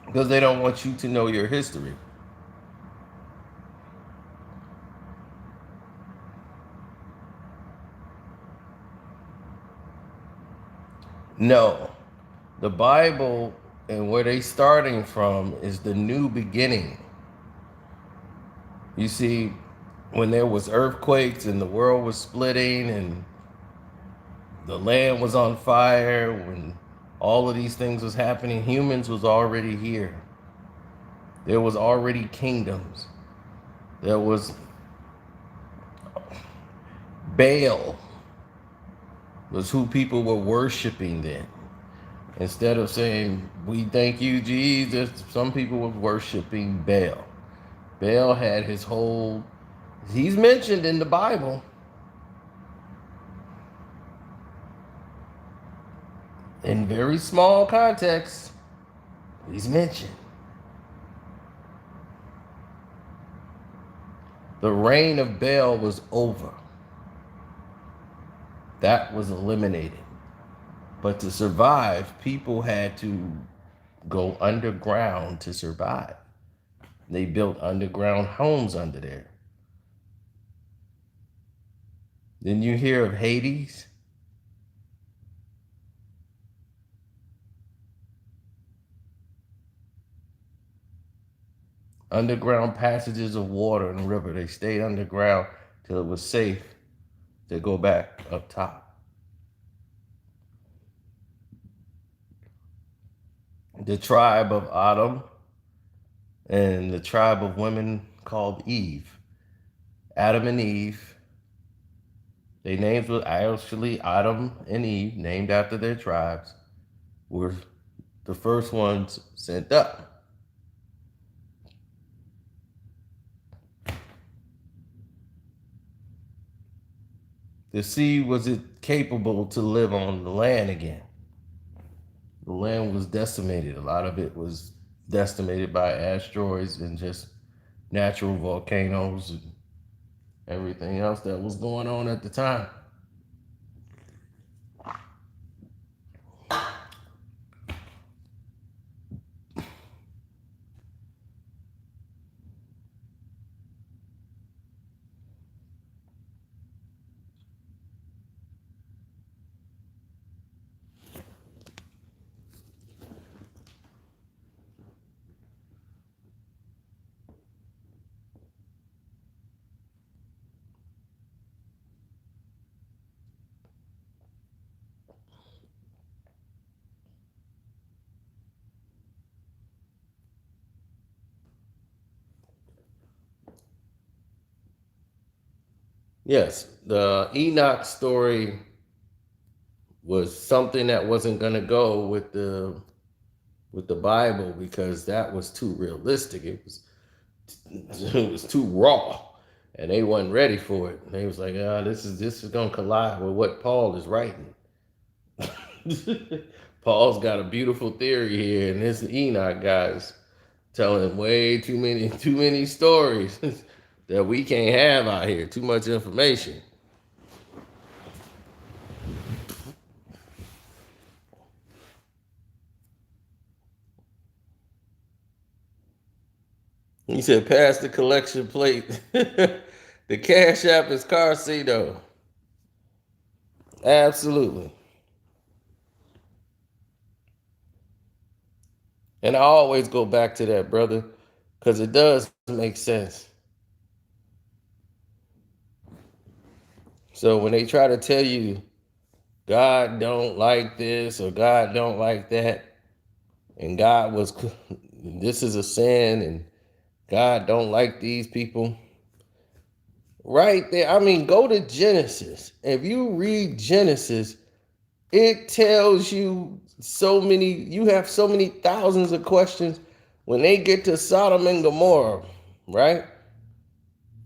Because they don't want you to know your history. No. The Bible and where they starting from is the new beginning. You see, when there was earthquakes and the world was splitting and the land was on fire, when all of these things was happening, humans was already here. There was already kingdoms. There was Baal was who people were worshiping then. Instead of saying, we thank you, Jesus, some people were worshiping Baal. Baal had his whole, he's mentioned in the Bible. In very small context, he's mentioned. The reign of Baal was over. That was eliminated. But to survive, people had to go underground to survive. They built underground homes under there. Then you hear of Hades. Underground passages of water and river. They stayed underground till it was safe to go back up top. The tribe of Adam and the tribe of women called Eve. Adam and Eve. Their names were actually Adam and Eve, named after their tribes, were the first ones sent up. To see was it capable to live on the land again. The land was decimated. A lot of it was decimated by asteroids and just natural volcanoes and everything else that was going on at the time. Yes, the Enoch story was something that wasn't going to go with the Bible because that was too realistic. It was too raw, and they wasn't ready for it. They was like, this is gonna collide with what Paul is writing. Paul's got a beautiful theory here, and this Enoch guy's telling way too many stories that we can't have out here. Too much information. He said, "Pass the collection plate." The Cash App is Carcito. Absolutely. And I always go back to that, brother, because it does make sense. So when they try to tell you God don't like this or God don't like that, and God was this is a sin and God don't like these people. Right there, I mean, go to Genesis. If you read Genesis, it tells you you have so many thousands of questions when they get to Sodom and Gomorrah, right?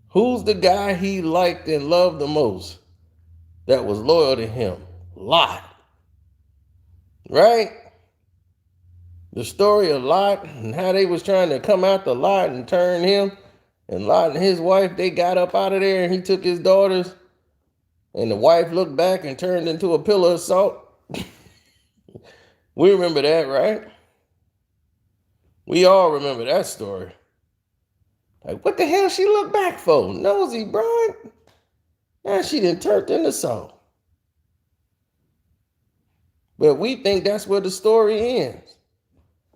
Who's the guy he liked and loved the most that was loyal to him? Lot, right? The story of Lot and how they was trying to come after Lot and turn him, and Lot and his wife, they got up out of there and he took his daughters, and the wife looked back and turned into a pillar of salt. We remember that, right? We all remember that story. Like, what the hell she looked back for? Nosy, bro. Now she done turned into salt. But we think that's where the story ends.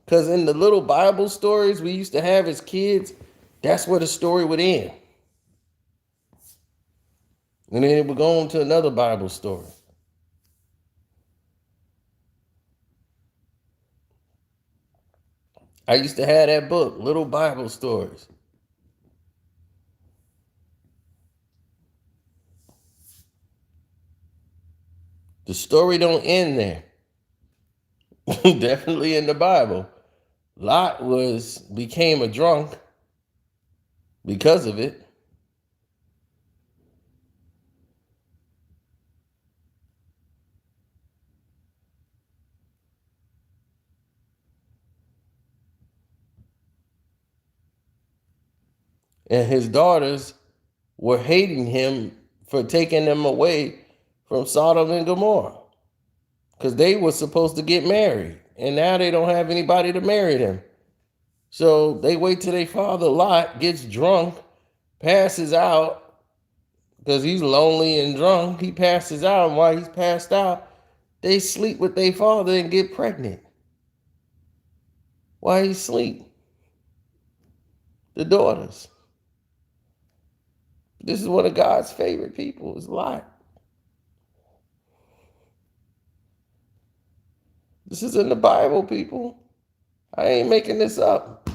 Because in the little Bible stories we used to have as kids, that's where the story would end. And then it would go on to another Bible story. I used to have that book, Little Bible Stories. The story don't end there. Definitely in the Bible. Lot became a drunk because of it. And his daughters were hating him for taking them away from Sodom and Gomorrah. Because they were supposed to get married. And now they don't have anybody to marry them. So they wait till their father Lot gets drunk, passes out, because he's lonely and drunk. He passes out, and while he's passed out, they sleep with their father and get pregnant. While he sleep, the daughters. This is one of God's favorite people, is Lot. This is in the Bible, people. I ain't making this up.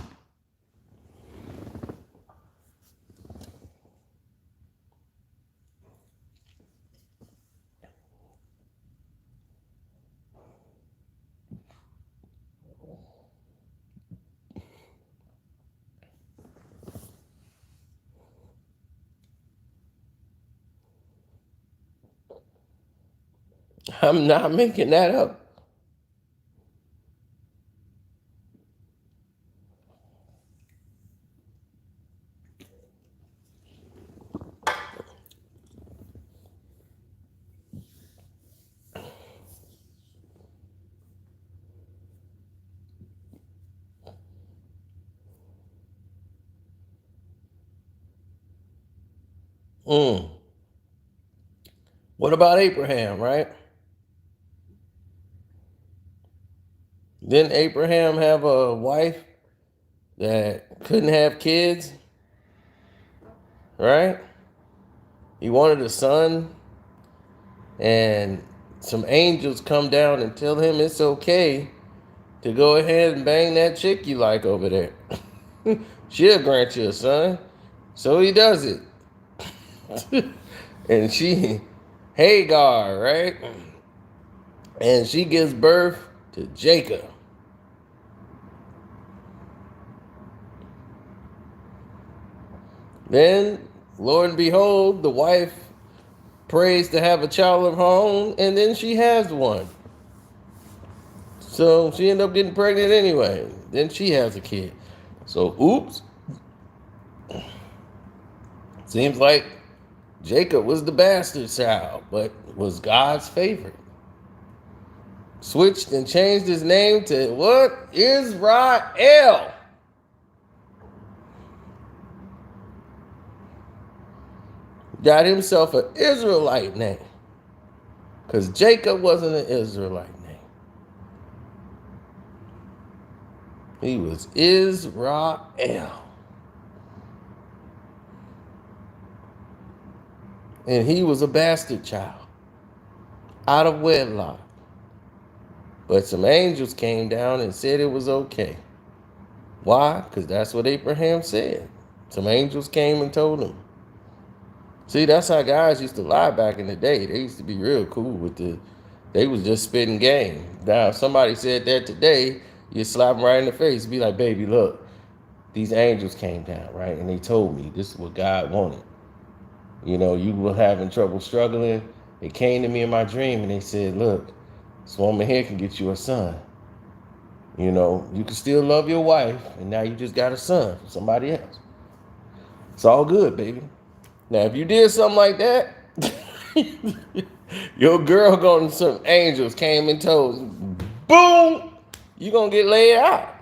I'm not making that up. Mm. What about Abraham, right? Didn't Abraham have a wife that couldn't have kids, right? He wanted a son, and some angels come down and tell him it's okay to go ahead and bang that chick you like over there. She'll grant you a son. So he does it. And she, Hagar, right? And she gives birth to Jacob. Then, Lord and behold, the wife prays to have a child of her own, and then she has one. So she ended up getting pregnant anyway. Then she has a kid. So, oops. Seems like Jacob was the bastard child, but was God's favorite. Switched and changed his name to what? Israel. Got himself an Israelite name. Because Jacob wasn't an Israelite name. He was Israel. And he was a bastard child. Out of wedlock. But some angels came down and said it was okay. Why? Because that's what Abraham said. Some angels came and told him. See, that's how guys used to lie back in the day. They used to be real cool with they was just spitting game. Now, if somebody said that today, you slap them right in the face. Be like, baby, look, these angels came down, right? And they told me this is what God wanted. You know, you were having trouble struggling. They came to me in my dream and they said, look, this woman here can get you a son. You know, you can still love your wife, and now you just got a son from somebody else. It's all good, baby. Now, if you did something like that, your girl going, some angels came and told, boom, you gonna get laid out.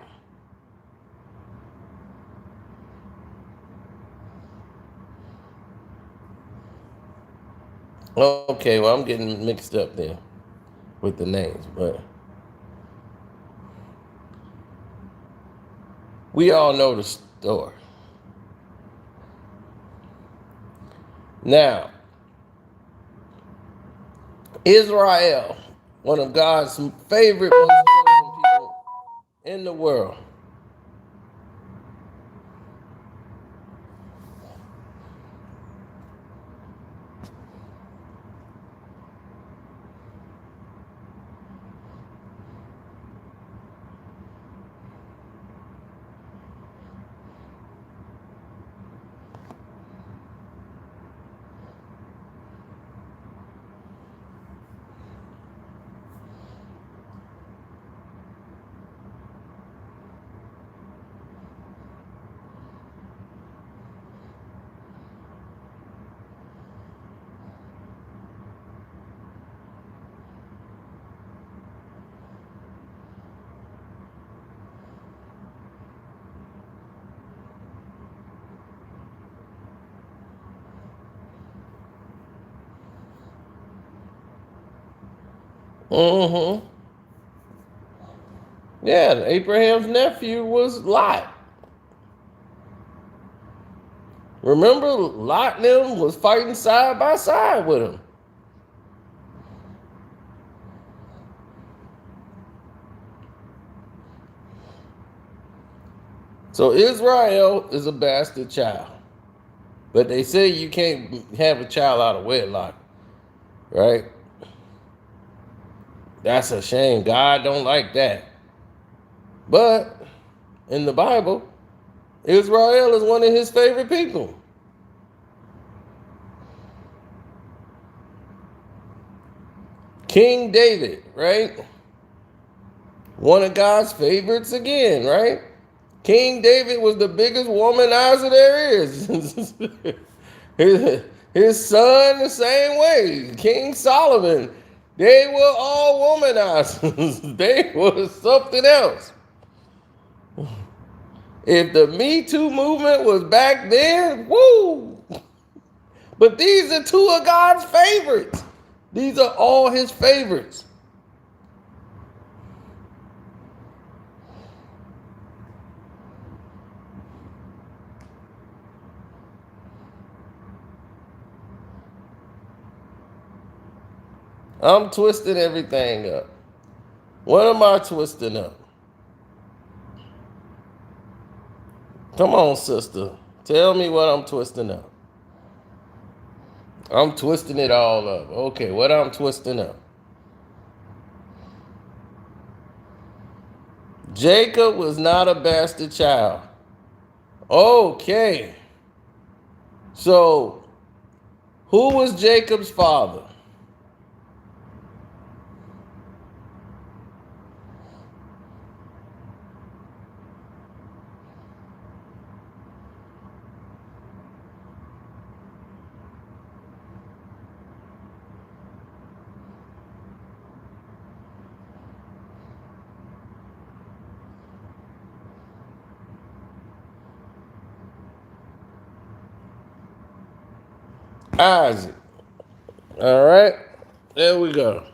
Okay, well, I'm getting mixed up there with the names, but we all know the story. Now, Israel, one of God's favorite most chosen people in the world. Mm-hmm. Yeah, Abraham's nephew was Lot. Remember, Lot and them was fighting side by side with him. So Israel is a bastard child. But they say you can't have a child out of wedlock, right? That's a shame. God don't like that. But in the Bible, Israel is one of his favorite people. King David, right? One of God's favorites again, right? King David was the biggest womanizer there is. his son, the same way. King Solomon, they were all womanizers. They were something else. If the Me Too movement was back then, woo! But these are two of God's favorites. These are all his favorites. I'm twisting everything up. What am I twisting up? Come on, sister. Tell me what I'm twisting up. I'm twisting it all up. Okay, what I'm twisting up? Jacob was not a bastard child. Okay. So, who was Jacob's father? Isaac. All right. There we go.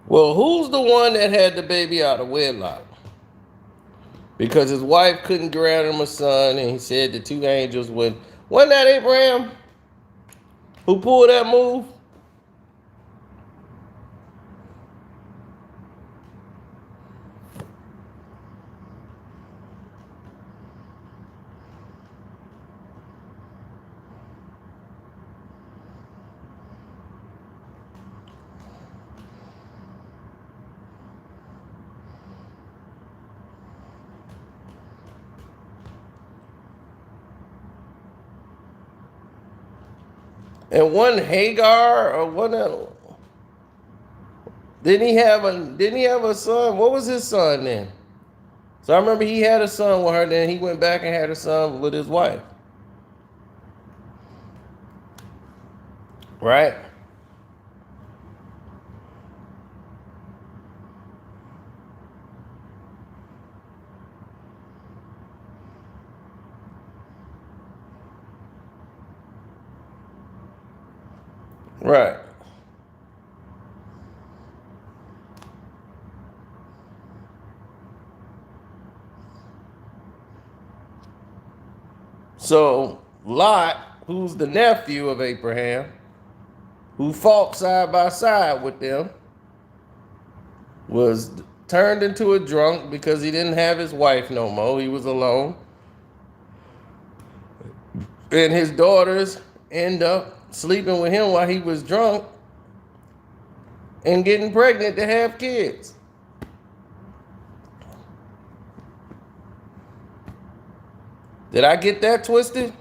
Well, who's the one that had the baby out of wedlock? Because his wife couldn't grant him a son, and he said the two angels would. Wasn't that Abraham who pulled that move? And one Hagar or one didn't he have a son? What was his son then? So I remember he had a son with her, then he went back and had a son with his wife. Right? Right. So Lot, who's the nephew of Abraham, who fought side by side with them, was turned into a drunk because he didn't have his wife no more. He was alone. And his daughters end up sleeping with him while he was drunk and getting pregnant to have kids. Did I get that twisted?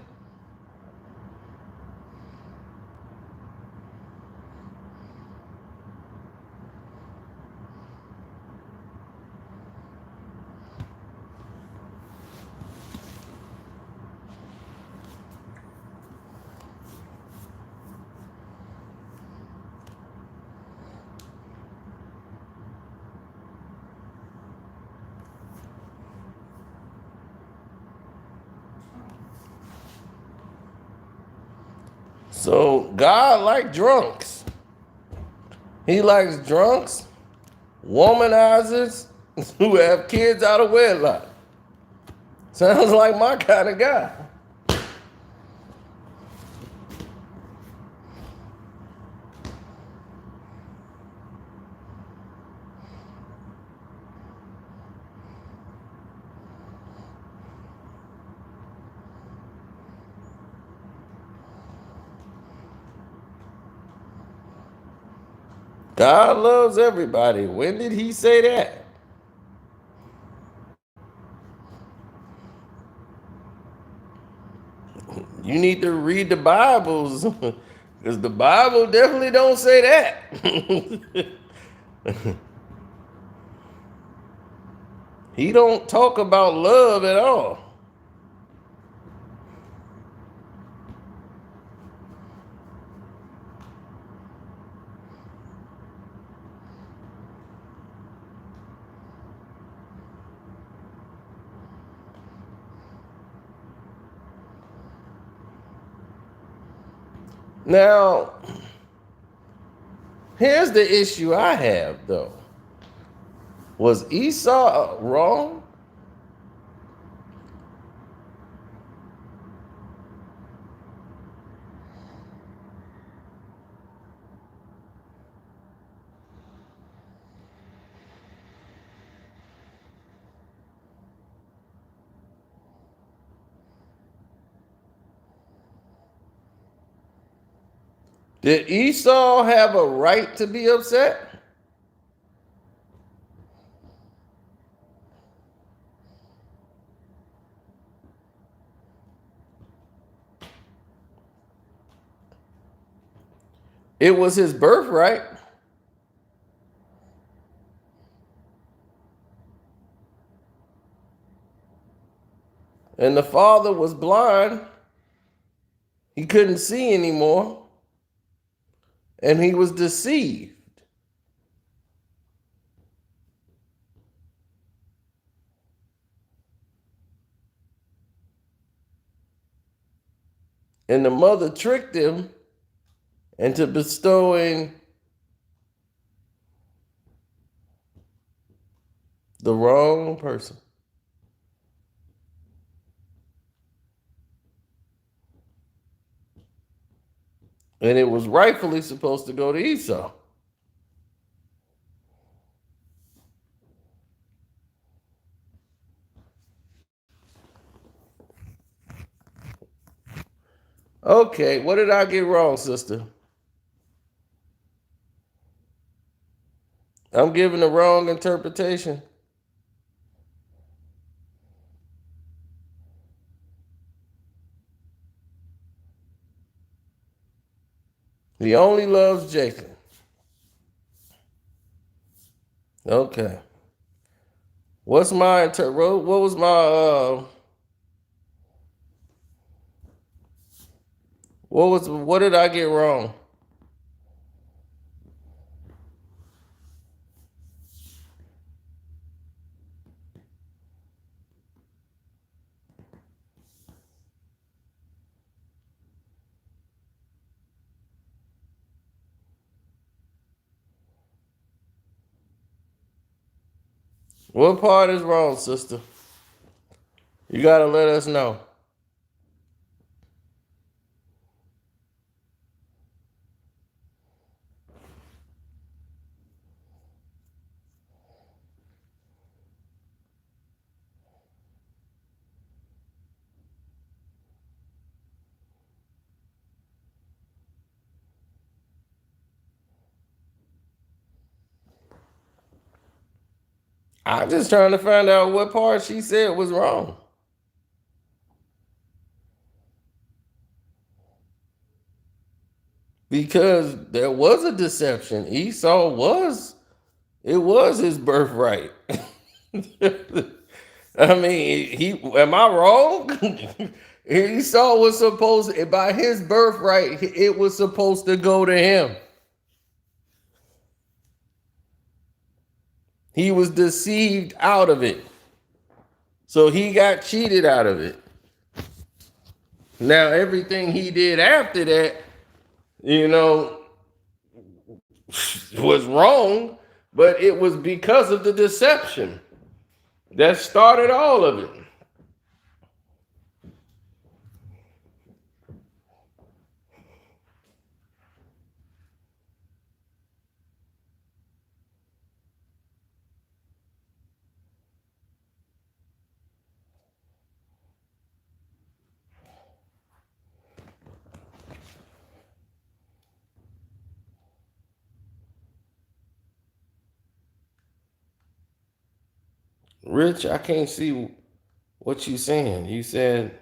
So God likes drunks. He likes drunks, womanizers who have kids out of wedlock. Sounds like my kind of guy. God loves everybody. When did he say that? You need to read the Bibles because the Bible definitely don't say that. He don't talk about love at all. Now, here's the issue I have though. Was Esau wrong? Did Esau have a right to be upset? It was his birthright. And the father was blind. He couldn't see anymore. And he was deceived. And the mother tricked him into bestowing the wrong person. And it was rightfully supposed to go to Esau. Okay, what did I get wrong, sister? I'm giving the wrong interpretation. He only loves Jacob. Okay. What's my what was my what did I get wrong? What part is wrong, sister? You gotta let us know. I'm just trying to find out what part she said was wrong. Because there was a deception. Esau was, it was his birthright. I mean, am I wrong? Esau was supposed, by his birthright, it was supposed to go to him. He was deceived out of it. So he got cheated out of it. Now, everything he did after that, you know, was wrong, but it was because of the deception that started all of it. Rich, I can't see what you saying. You said,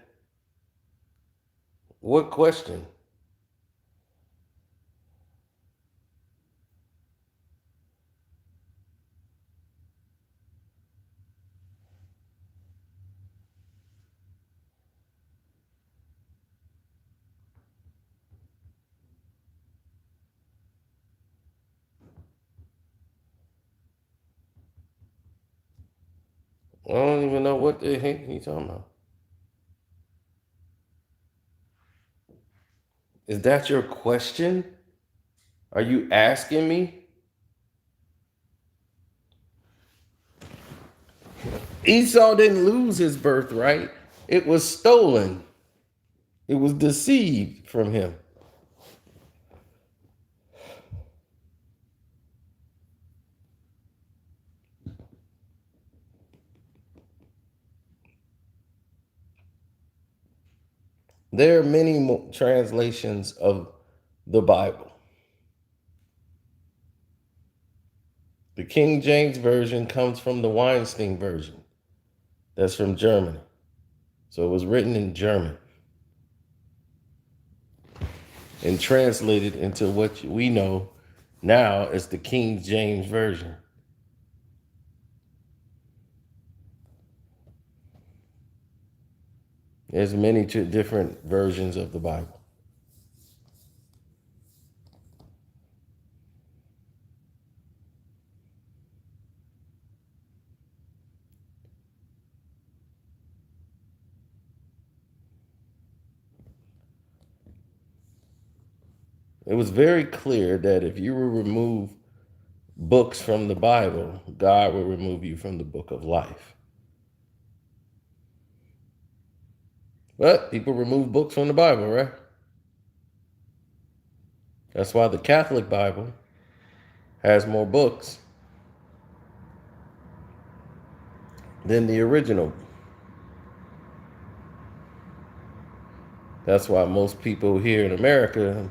what question? I don't even know what the heck you talking about. Is that your question? Are you asking me? Esau didn't lose his birthright. It was stolen. It was deceived from him. There are many translations of the Bible. The King James Version comes from the Weinstein version. That's from Germany. So it was written in German and translated into what we know now as the King James Version. There's many different versions of the Bible. It was very clear that if you will remove books from the Bible, God will remove you from the book of life. But people remove books from the Bible, right? That's why the Catholic Bible has more books than the original. That's why most people here in America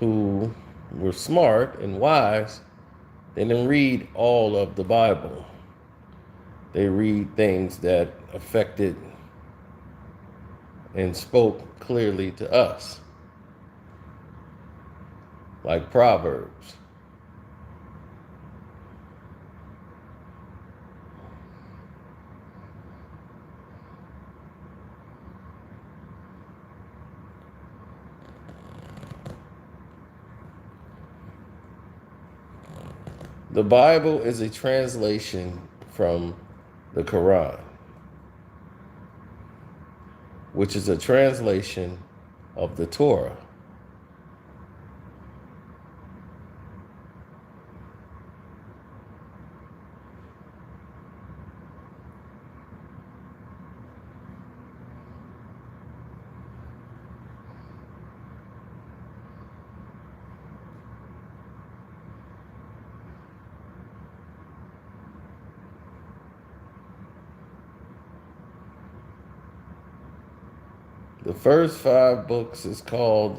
who were smart and wise, they didn't read all of the Bible. They read things that affected and spoke clearly to us, like Proverbs. The Bible is a translation from the Quran, which is a translation of the Torah. The first 5 books is called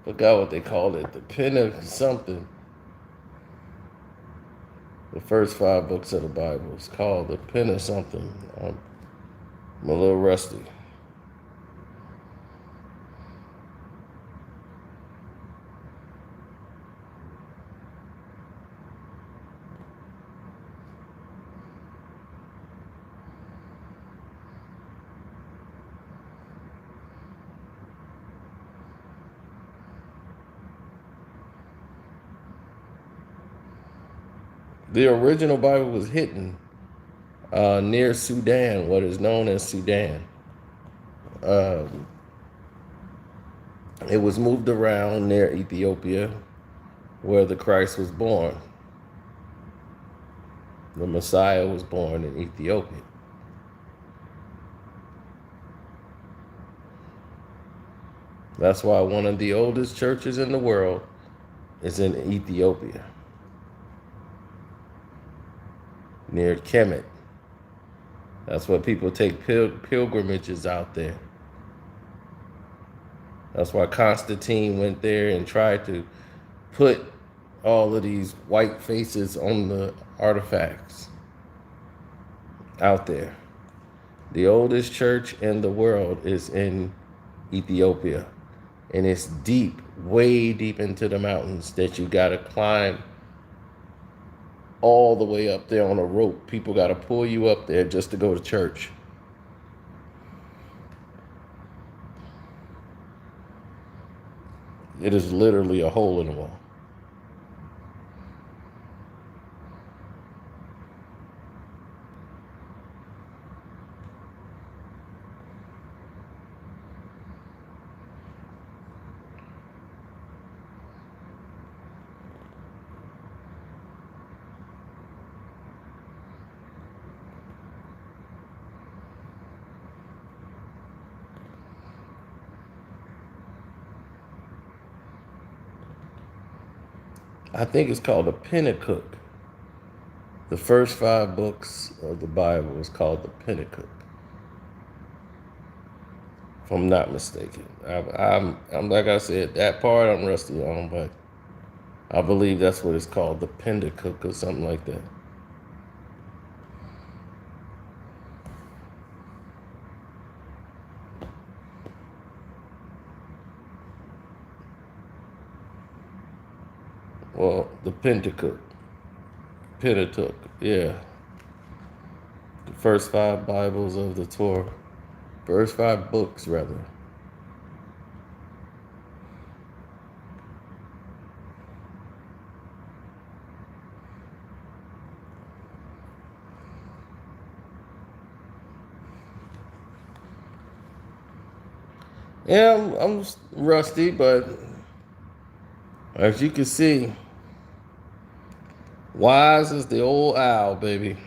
forgot what they called it, the pen of something. The first 5 books of the Bible is called the pen of something. I'm a little rusty. The original Bible was hidden near Sudan, what is known as Sudan. Um, it was moved around near Ethiopia, where the Christ was born. The Messiah was born in Ethiopia. That's why one of the oldest churches in the world is in Ethiopia, near Kemet. That's why people take pilgrimages out there. That's why Constantine went there and tried to put all of these white faces on the artifacts out there. The oldest church in the world is in Ethiopia. And it's deep, way deep into the mountains that you got to climb all the way up there on a rope. People got to pull you up there just to go to church. It is literally a hole in the wall. I think it's called the Pentateuch. The first 5 books of the Bible is called the Pentateuch, if I'm not mistaken. I'm like I said, that part I'm rusty on, but I believe that's what it's called, the Pentateuch or something like that. Well, the Pentateuch, yeah, the first five Bibles of the Torah, first five books rather. Yeah, I'm rusty, but as you can see, wise as the old owl, baby.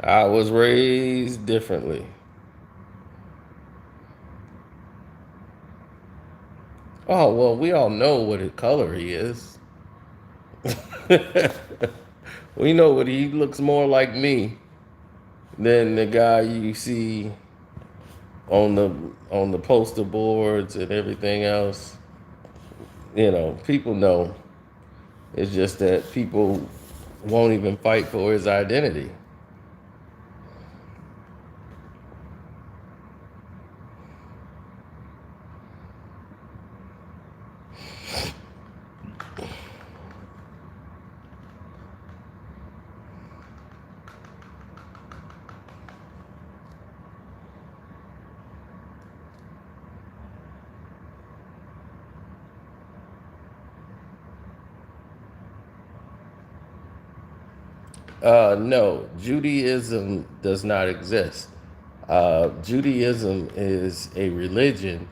I was raised differently. Oh, well, we all know what color he is. We know what he looks more like me than the guy you see on the poster boards and everything else. People know. It's just that people won't even fight for his identity. No, Judaism does not exist. Judaism is a religion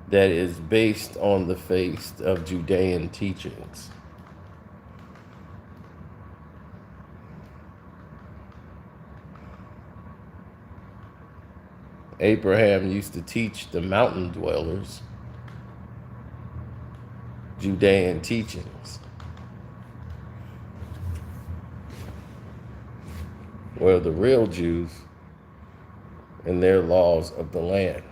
that is based on the faith of Judean teachings. Abraham used to teach the mountain dwellers Judean teachings, where the real Jews and their laws of the land.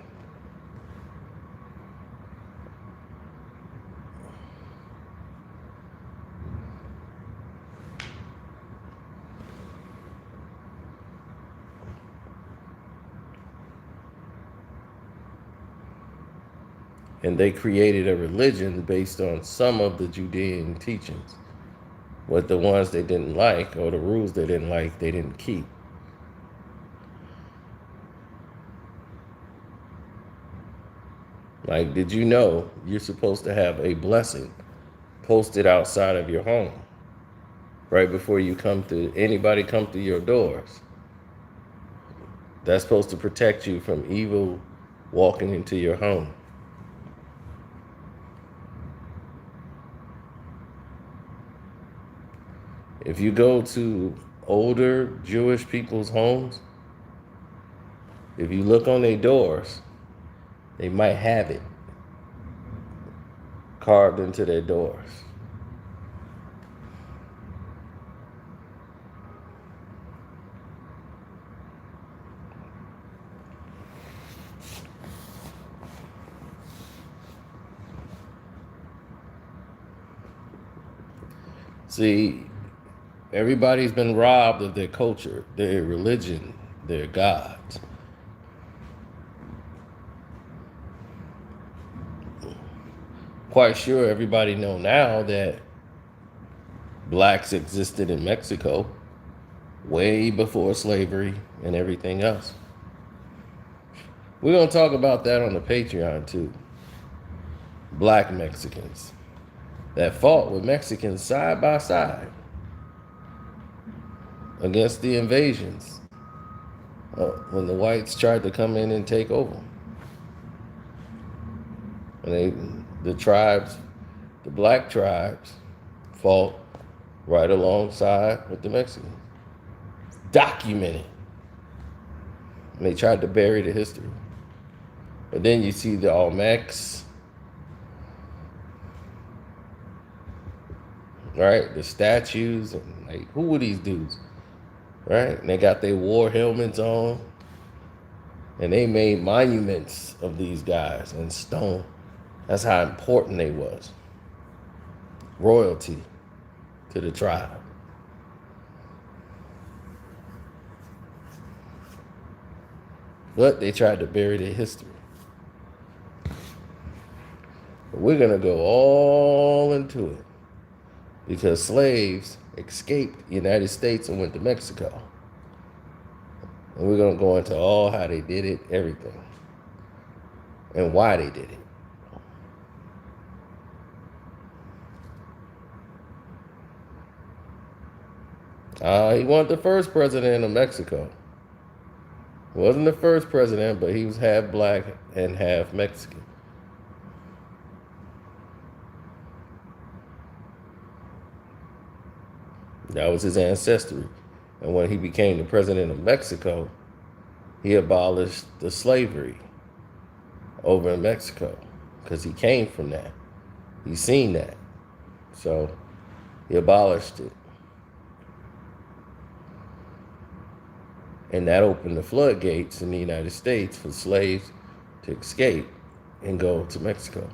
And they created a religion based on some of the Judean teachings. But the ones they didn't like, or the rules they didn't like, they didn't keep. Like, did you know you're supposed to have a blessing posted outside of your home right before anybody come through your doors? That's supposed to protect you from evil walking into your home. If you go to older Jewish people's homes, if you look on their doors, they might have it carved into their doors. See, everybody's been robbed of their culture, their religion, their gods. Quite sure everybody know now that blacks existed in Mexico way before slavery and everything else. We're going to talk about that on the Patreon too. Black Mexicans that fought with Mexicans side by side against the invasions when the whites tried to come in and take over. And the black tribes fought right alongside with the Mexicans. Documented. And they tried to bury the history. But then you see the Olmecs, right? The statues, and like, who were these dudes? Right? And they got their war helmets on. And they made monuments of these guys in stone. That's how important they was. Royalty to the tribe. But they tried to bury their history. But we're going to go all into it because slaves escaped the United States and went to Mexico. And we're going to go into all how they did it, everything, and why they did it. He wasn't the first president of Mexico. He wasn't the first president, but he was half black and half Mexican. That was his ancestry. And when he became the president of Mexico, he abolished the slavery over in Mexico because he came from that. He seen that. So he abolished it. And that opened the floodgates in the United States for slaves to escape and go to Mexico.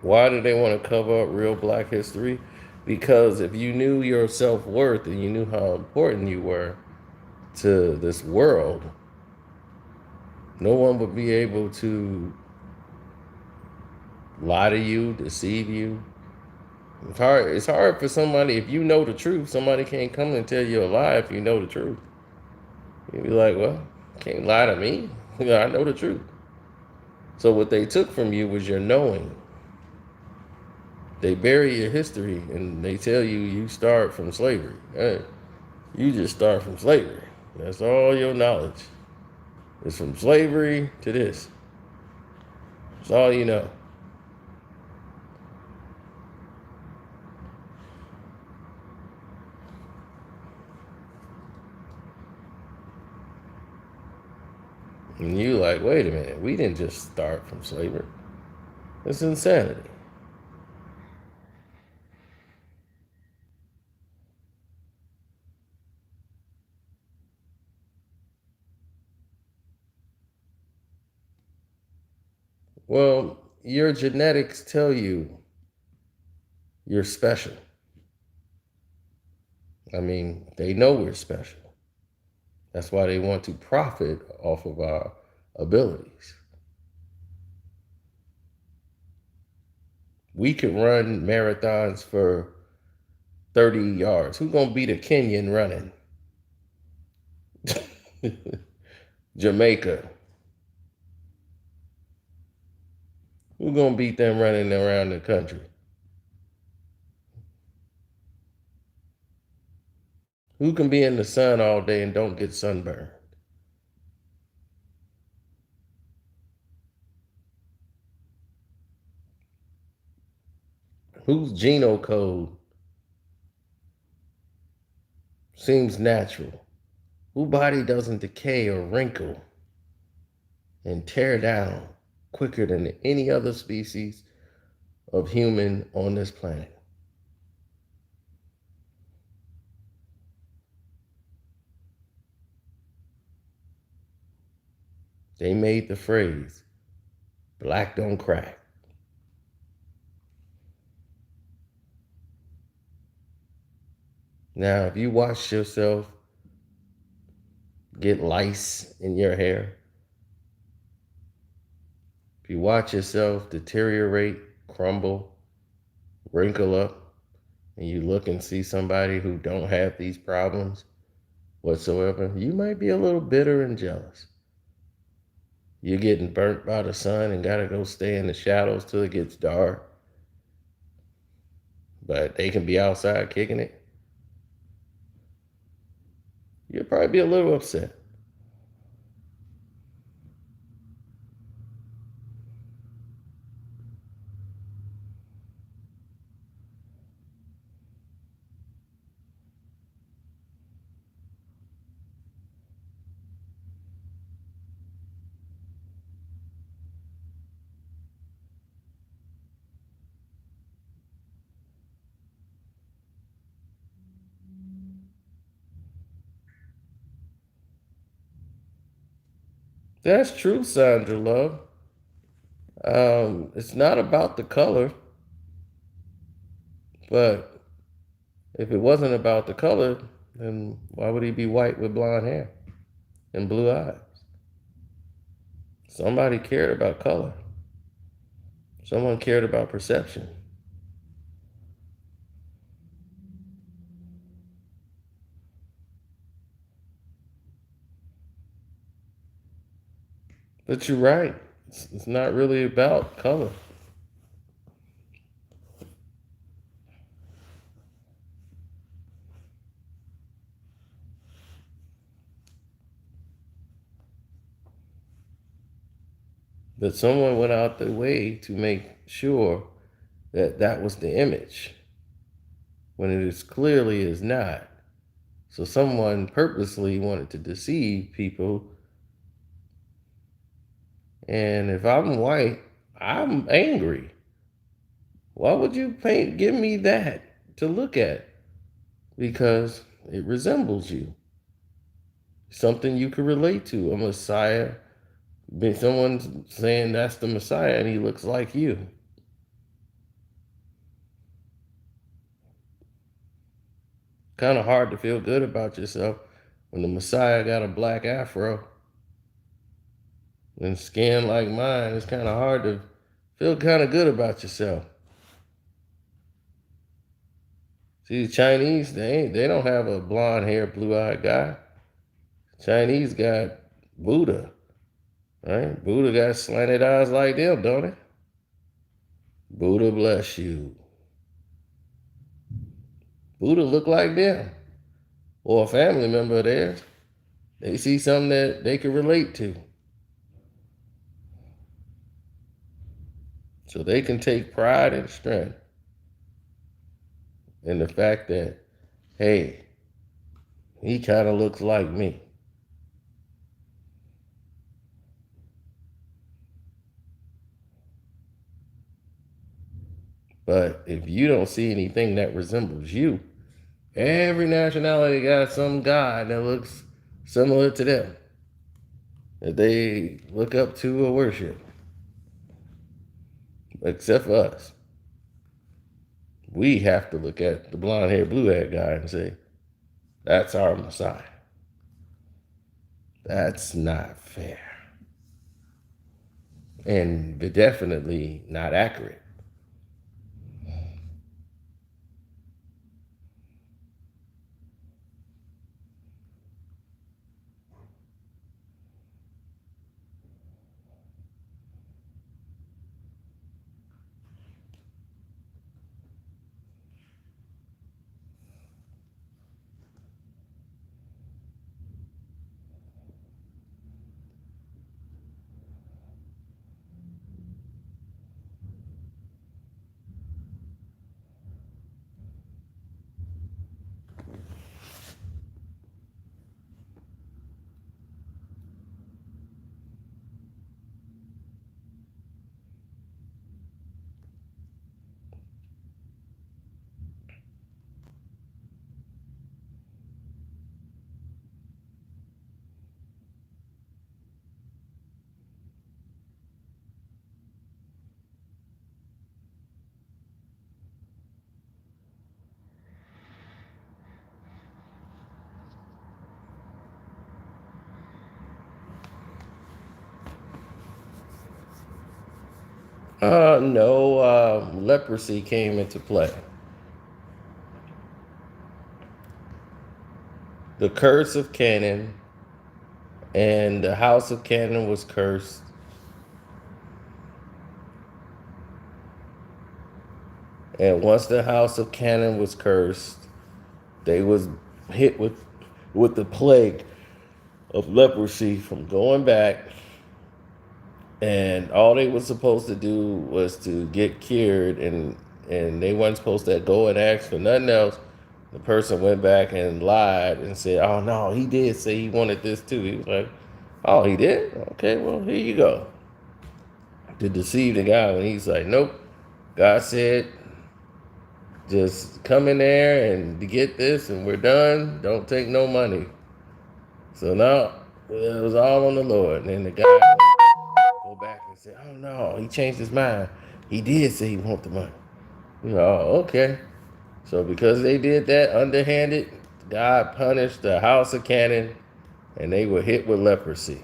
Why do they want to cover up real black history? Because if you knew your self-worth and you knew how important you were to this world, no one would be able to lie to you, deceive you. It's hard for somebody, if you know the truth, somebody can't come and tell you a lie if you know the truth. You'd be like, well, can't lie to me. I know the truth. So what they took from you was your knowing. They bury your history and they tell you you start from slavery. Hey, you just start from slavery. That's all your knowledge. It's from slavery to this. That's all you know. And you like, wait a minute, we didn't just start from slavery. It's insanity. Well, your genetics tell you you're special. I mean, they know we're special. That's why they want to profit off of our abilities. We could run marathons for 30 yards. Who's going to beat a Kenyan running? Jamaica. Who's going to beat them running around the country? Who can be in the sun all day and don't get sunburned? Whose genome code seems natural? Whose body doesn't decay or wrinkle and tear down quicker than any other species of human on this planet? They made the phrase, black don't crack. Now, if you watch yourself get lice in your hair, if you watch yourself deteriorate, crumble, wrinkle up, and you look and see somebody who don't have these problems whatsoever, you might be a little bitter and jealous. You're getting burnt by the sun and gotta go stay in the shadows till it gets dark. But they can be outside kicking it. You'll probably be a little upset. That's true, Sandra Love. It's not about the color, but if it wasn't about the color, then why would he be white with blonde hair and blue eyes? Somebody cared about color. Someone cared about perception. But you're right. It's not really about color. But someone went out their way to make sure that that was the image when it is clearly is not. So someone purposely wanted to deceive people. And if I'm white, I'm angry. Why would you give me that to look at? Because it resembles you. Something you could relate to. A Messiah. Someone's saying that's the Messiah and he looks like you. Kind of hard to feel good about yourself when the Messiah got a black afro and skin like mine. It's kind of hard to feel kind of good about yourself. See, the Chinese, they don't have a blonde hair, blue eyed guy. Chinese got Buddha, right? Buddha got slanted eyes like them, don't it? Buddha bless you. Buddha look like them, or a family member of theirs. They see something that they can relate to. So they can take pride and strength in the fact that, hey, he kind of looks like me. But if you don't see anything that resembles you, every nationality got some god that looks similar to them that they look up to or worship, except for us. We have to look at the blonde haired, blue haired guy and say, that's our Messiah. That's not fair. And definitely not accurate. No, leprosy came into play. The curse of Canaan, and the house of Canaan was cursed. And once the house of Canaan was cursed, they was hit with the plague of leprosy from going back. And all they were supposed to do was to get cured, and they weren't supposed to go and ask for nothing else. The person went back and lied and said, "Oh no, he did say he wanted this too." He was like, "Oh, he did? Okay, well here you go." To deceive the guy when he's like, "Nope, God said just come in there and get this, and we're done. Don't take no money." So now It was all on the Lord. And then the guy go back and say, oh no, he changed his mind. He did say he want the money. Oh, okay. So because they did that underhanded, God punished the house of Canaan and they were hit with leprosy.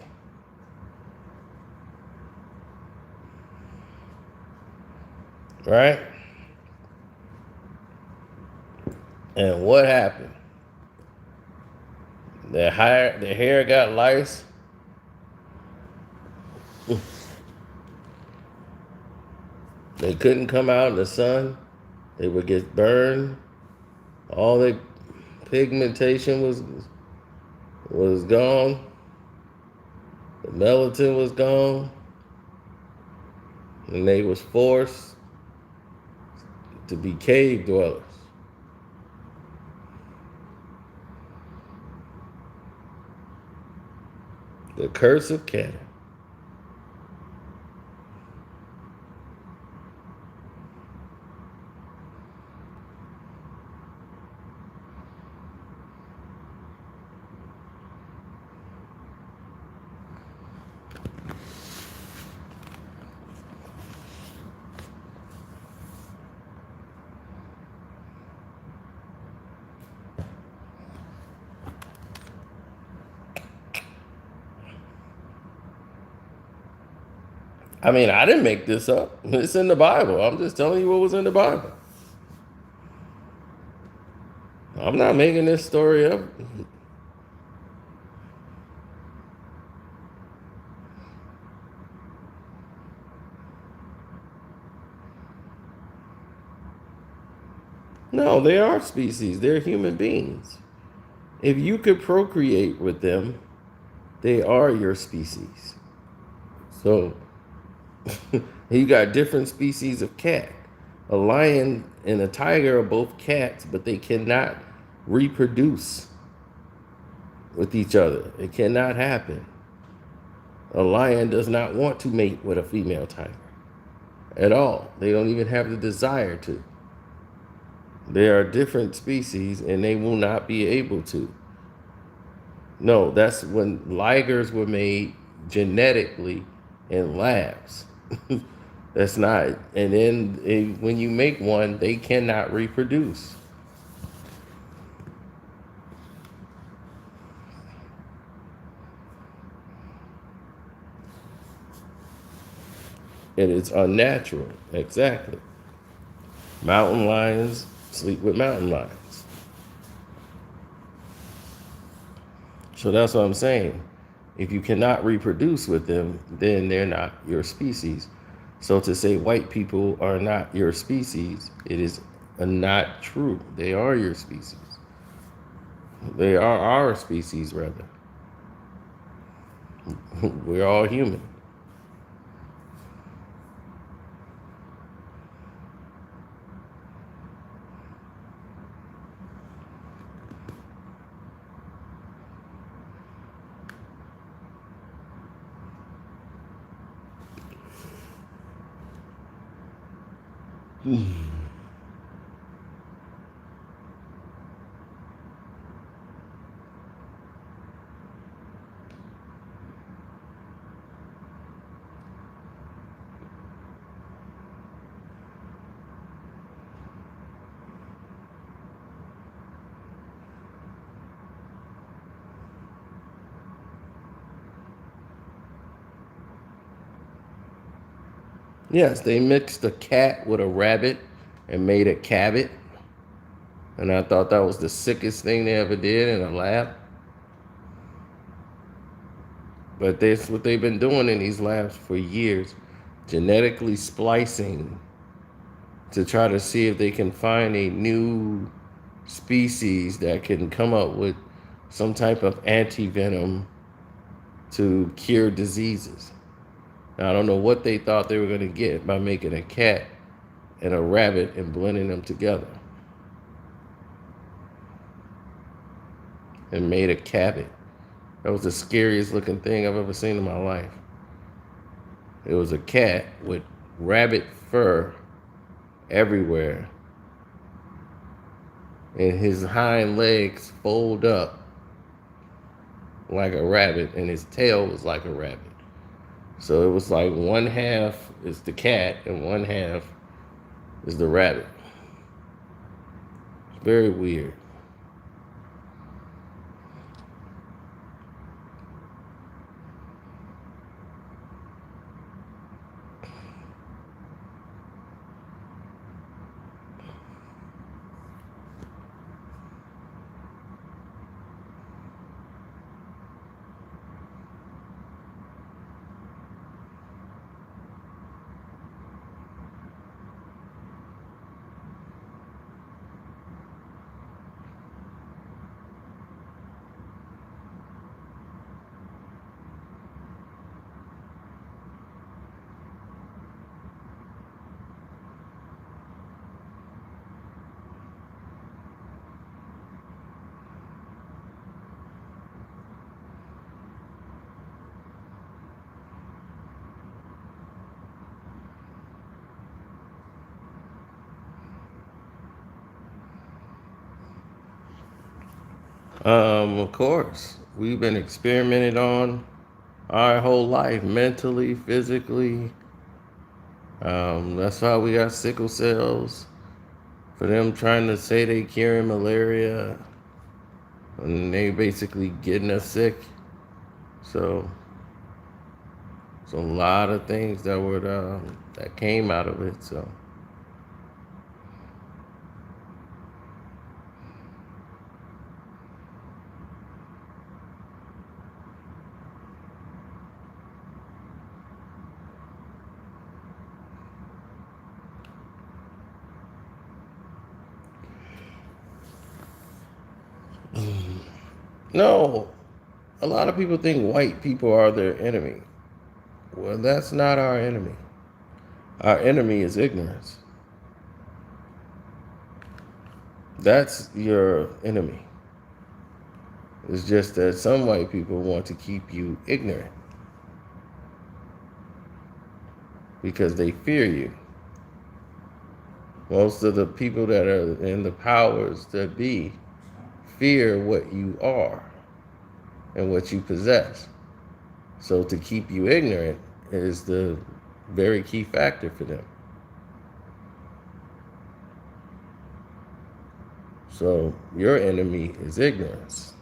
Right? And what happened? Their hair got lice. They couldn't come out in the sun. They would get burned. All their pigmentation was gone. The melatonin was gone. And they was forced to be cave dwellers. The curse of Canaan. I mean, I didn't make this up. It's in the Bible. I'm just telling you what was in the Bible. I'm not making this story up. No, they are species. They're human beings. If you could procreate with them, they are your species. So you got different species of cat. A lion and a tiger are both cats, but they cannot reproduce with each other. It cannot happen. A lion does not want to mate with a female tiger at all. They don't even have the desire to. They are different species and they will not be able to. No, that's when ligers were made genetically in labs. That's not. And then when you make one, they cannot reproduce. And it's unnatural. Exactly. Mountain lions sleep with mountain lions. So that's what I'm saying. If you cannot reproduce with them, then they're not your species. So to say white people are not your species, it is not true. They are your species. They are our species, rather. We're all human. Yes, they mixed a cat with a rabbit and made a cabbit. And I thought that was the sickest thing they ever did in a lab. But that's what they've been doing in these labs for years, genetically splicing to try to see if they can find a new species that can come up with some type of anti-venom to cure diseases. Now, I don't know what they thought they were going to get by making a cat and a rabbit and blending them together and made a cabbit. That was the scariest looking thing I've ever seen in my life. It was a cat with rabbit fur everywhere, and his hind legs fold up like a rabbit and his tail was like a rabbit. So it was like one half is the cat and one half is the rabbit. Very weird. Of course, we've been experimented on our whole life, mentally, physically. That's why we got sickle cells. For them trying to say they curing malaria, and they basically getting us sick. So, it's a lot of things that came out of it. So, no, a lot of people think white people are their enemy. Well, that's not our enemy. Our enemy is ignorance. That's your enemy. It's just that some white people want to keep you ignorant because they fear you. Most of the people that are in the powers that be fear what you are and what you possess. So to keep you ignorant is the very key factor for them. So your enemy is ignorance.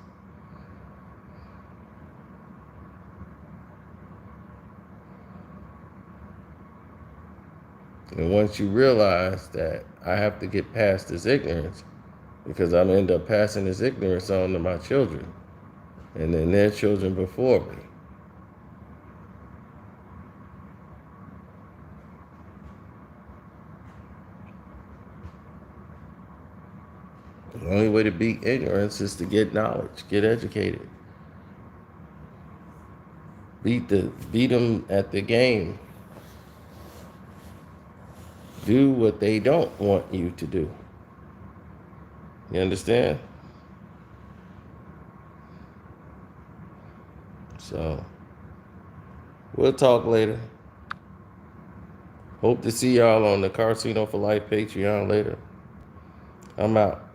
And once you realize that I have to get past this ignorance, because I'm gonna end up passing this ignorance on to my children, and then their children before me. The only way to beat ignorance is to get knowledge, get educated. Beat them at the game. Do what they don't want you to do. You understand? So, we'll talk later. Hope to see y'all on the Carcino for Life Patreon later. I'm out.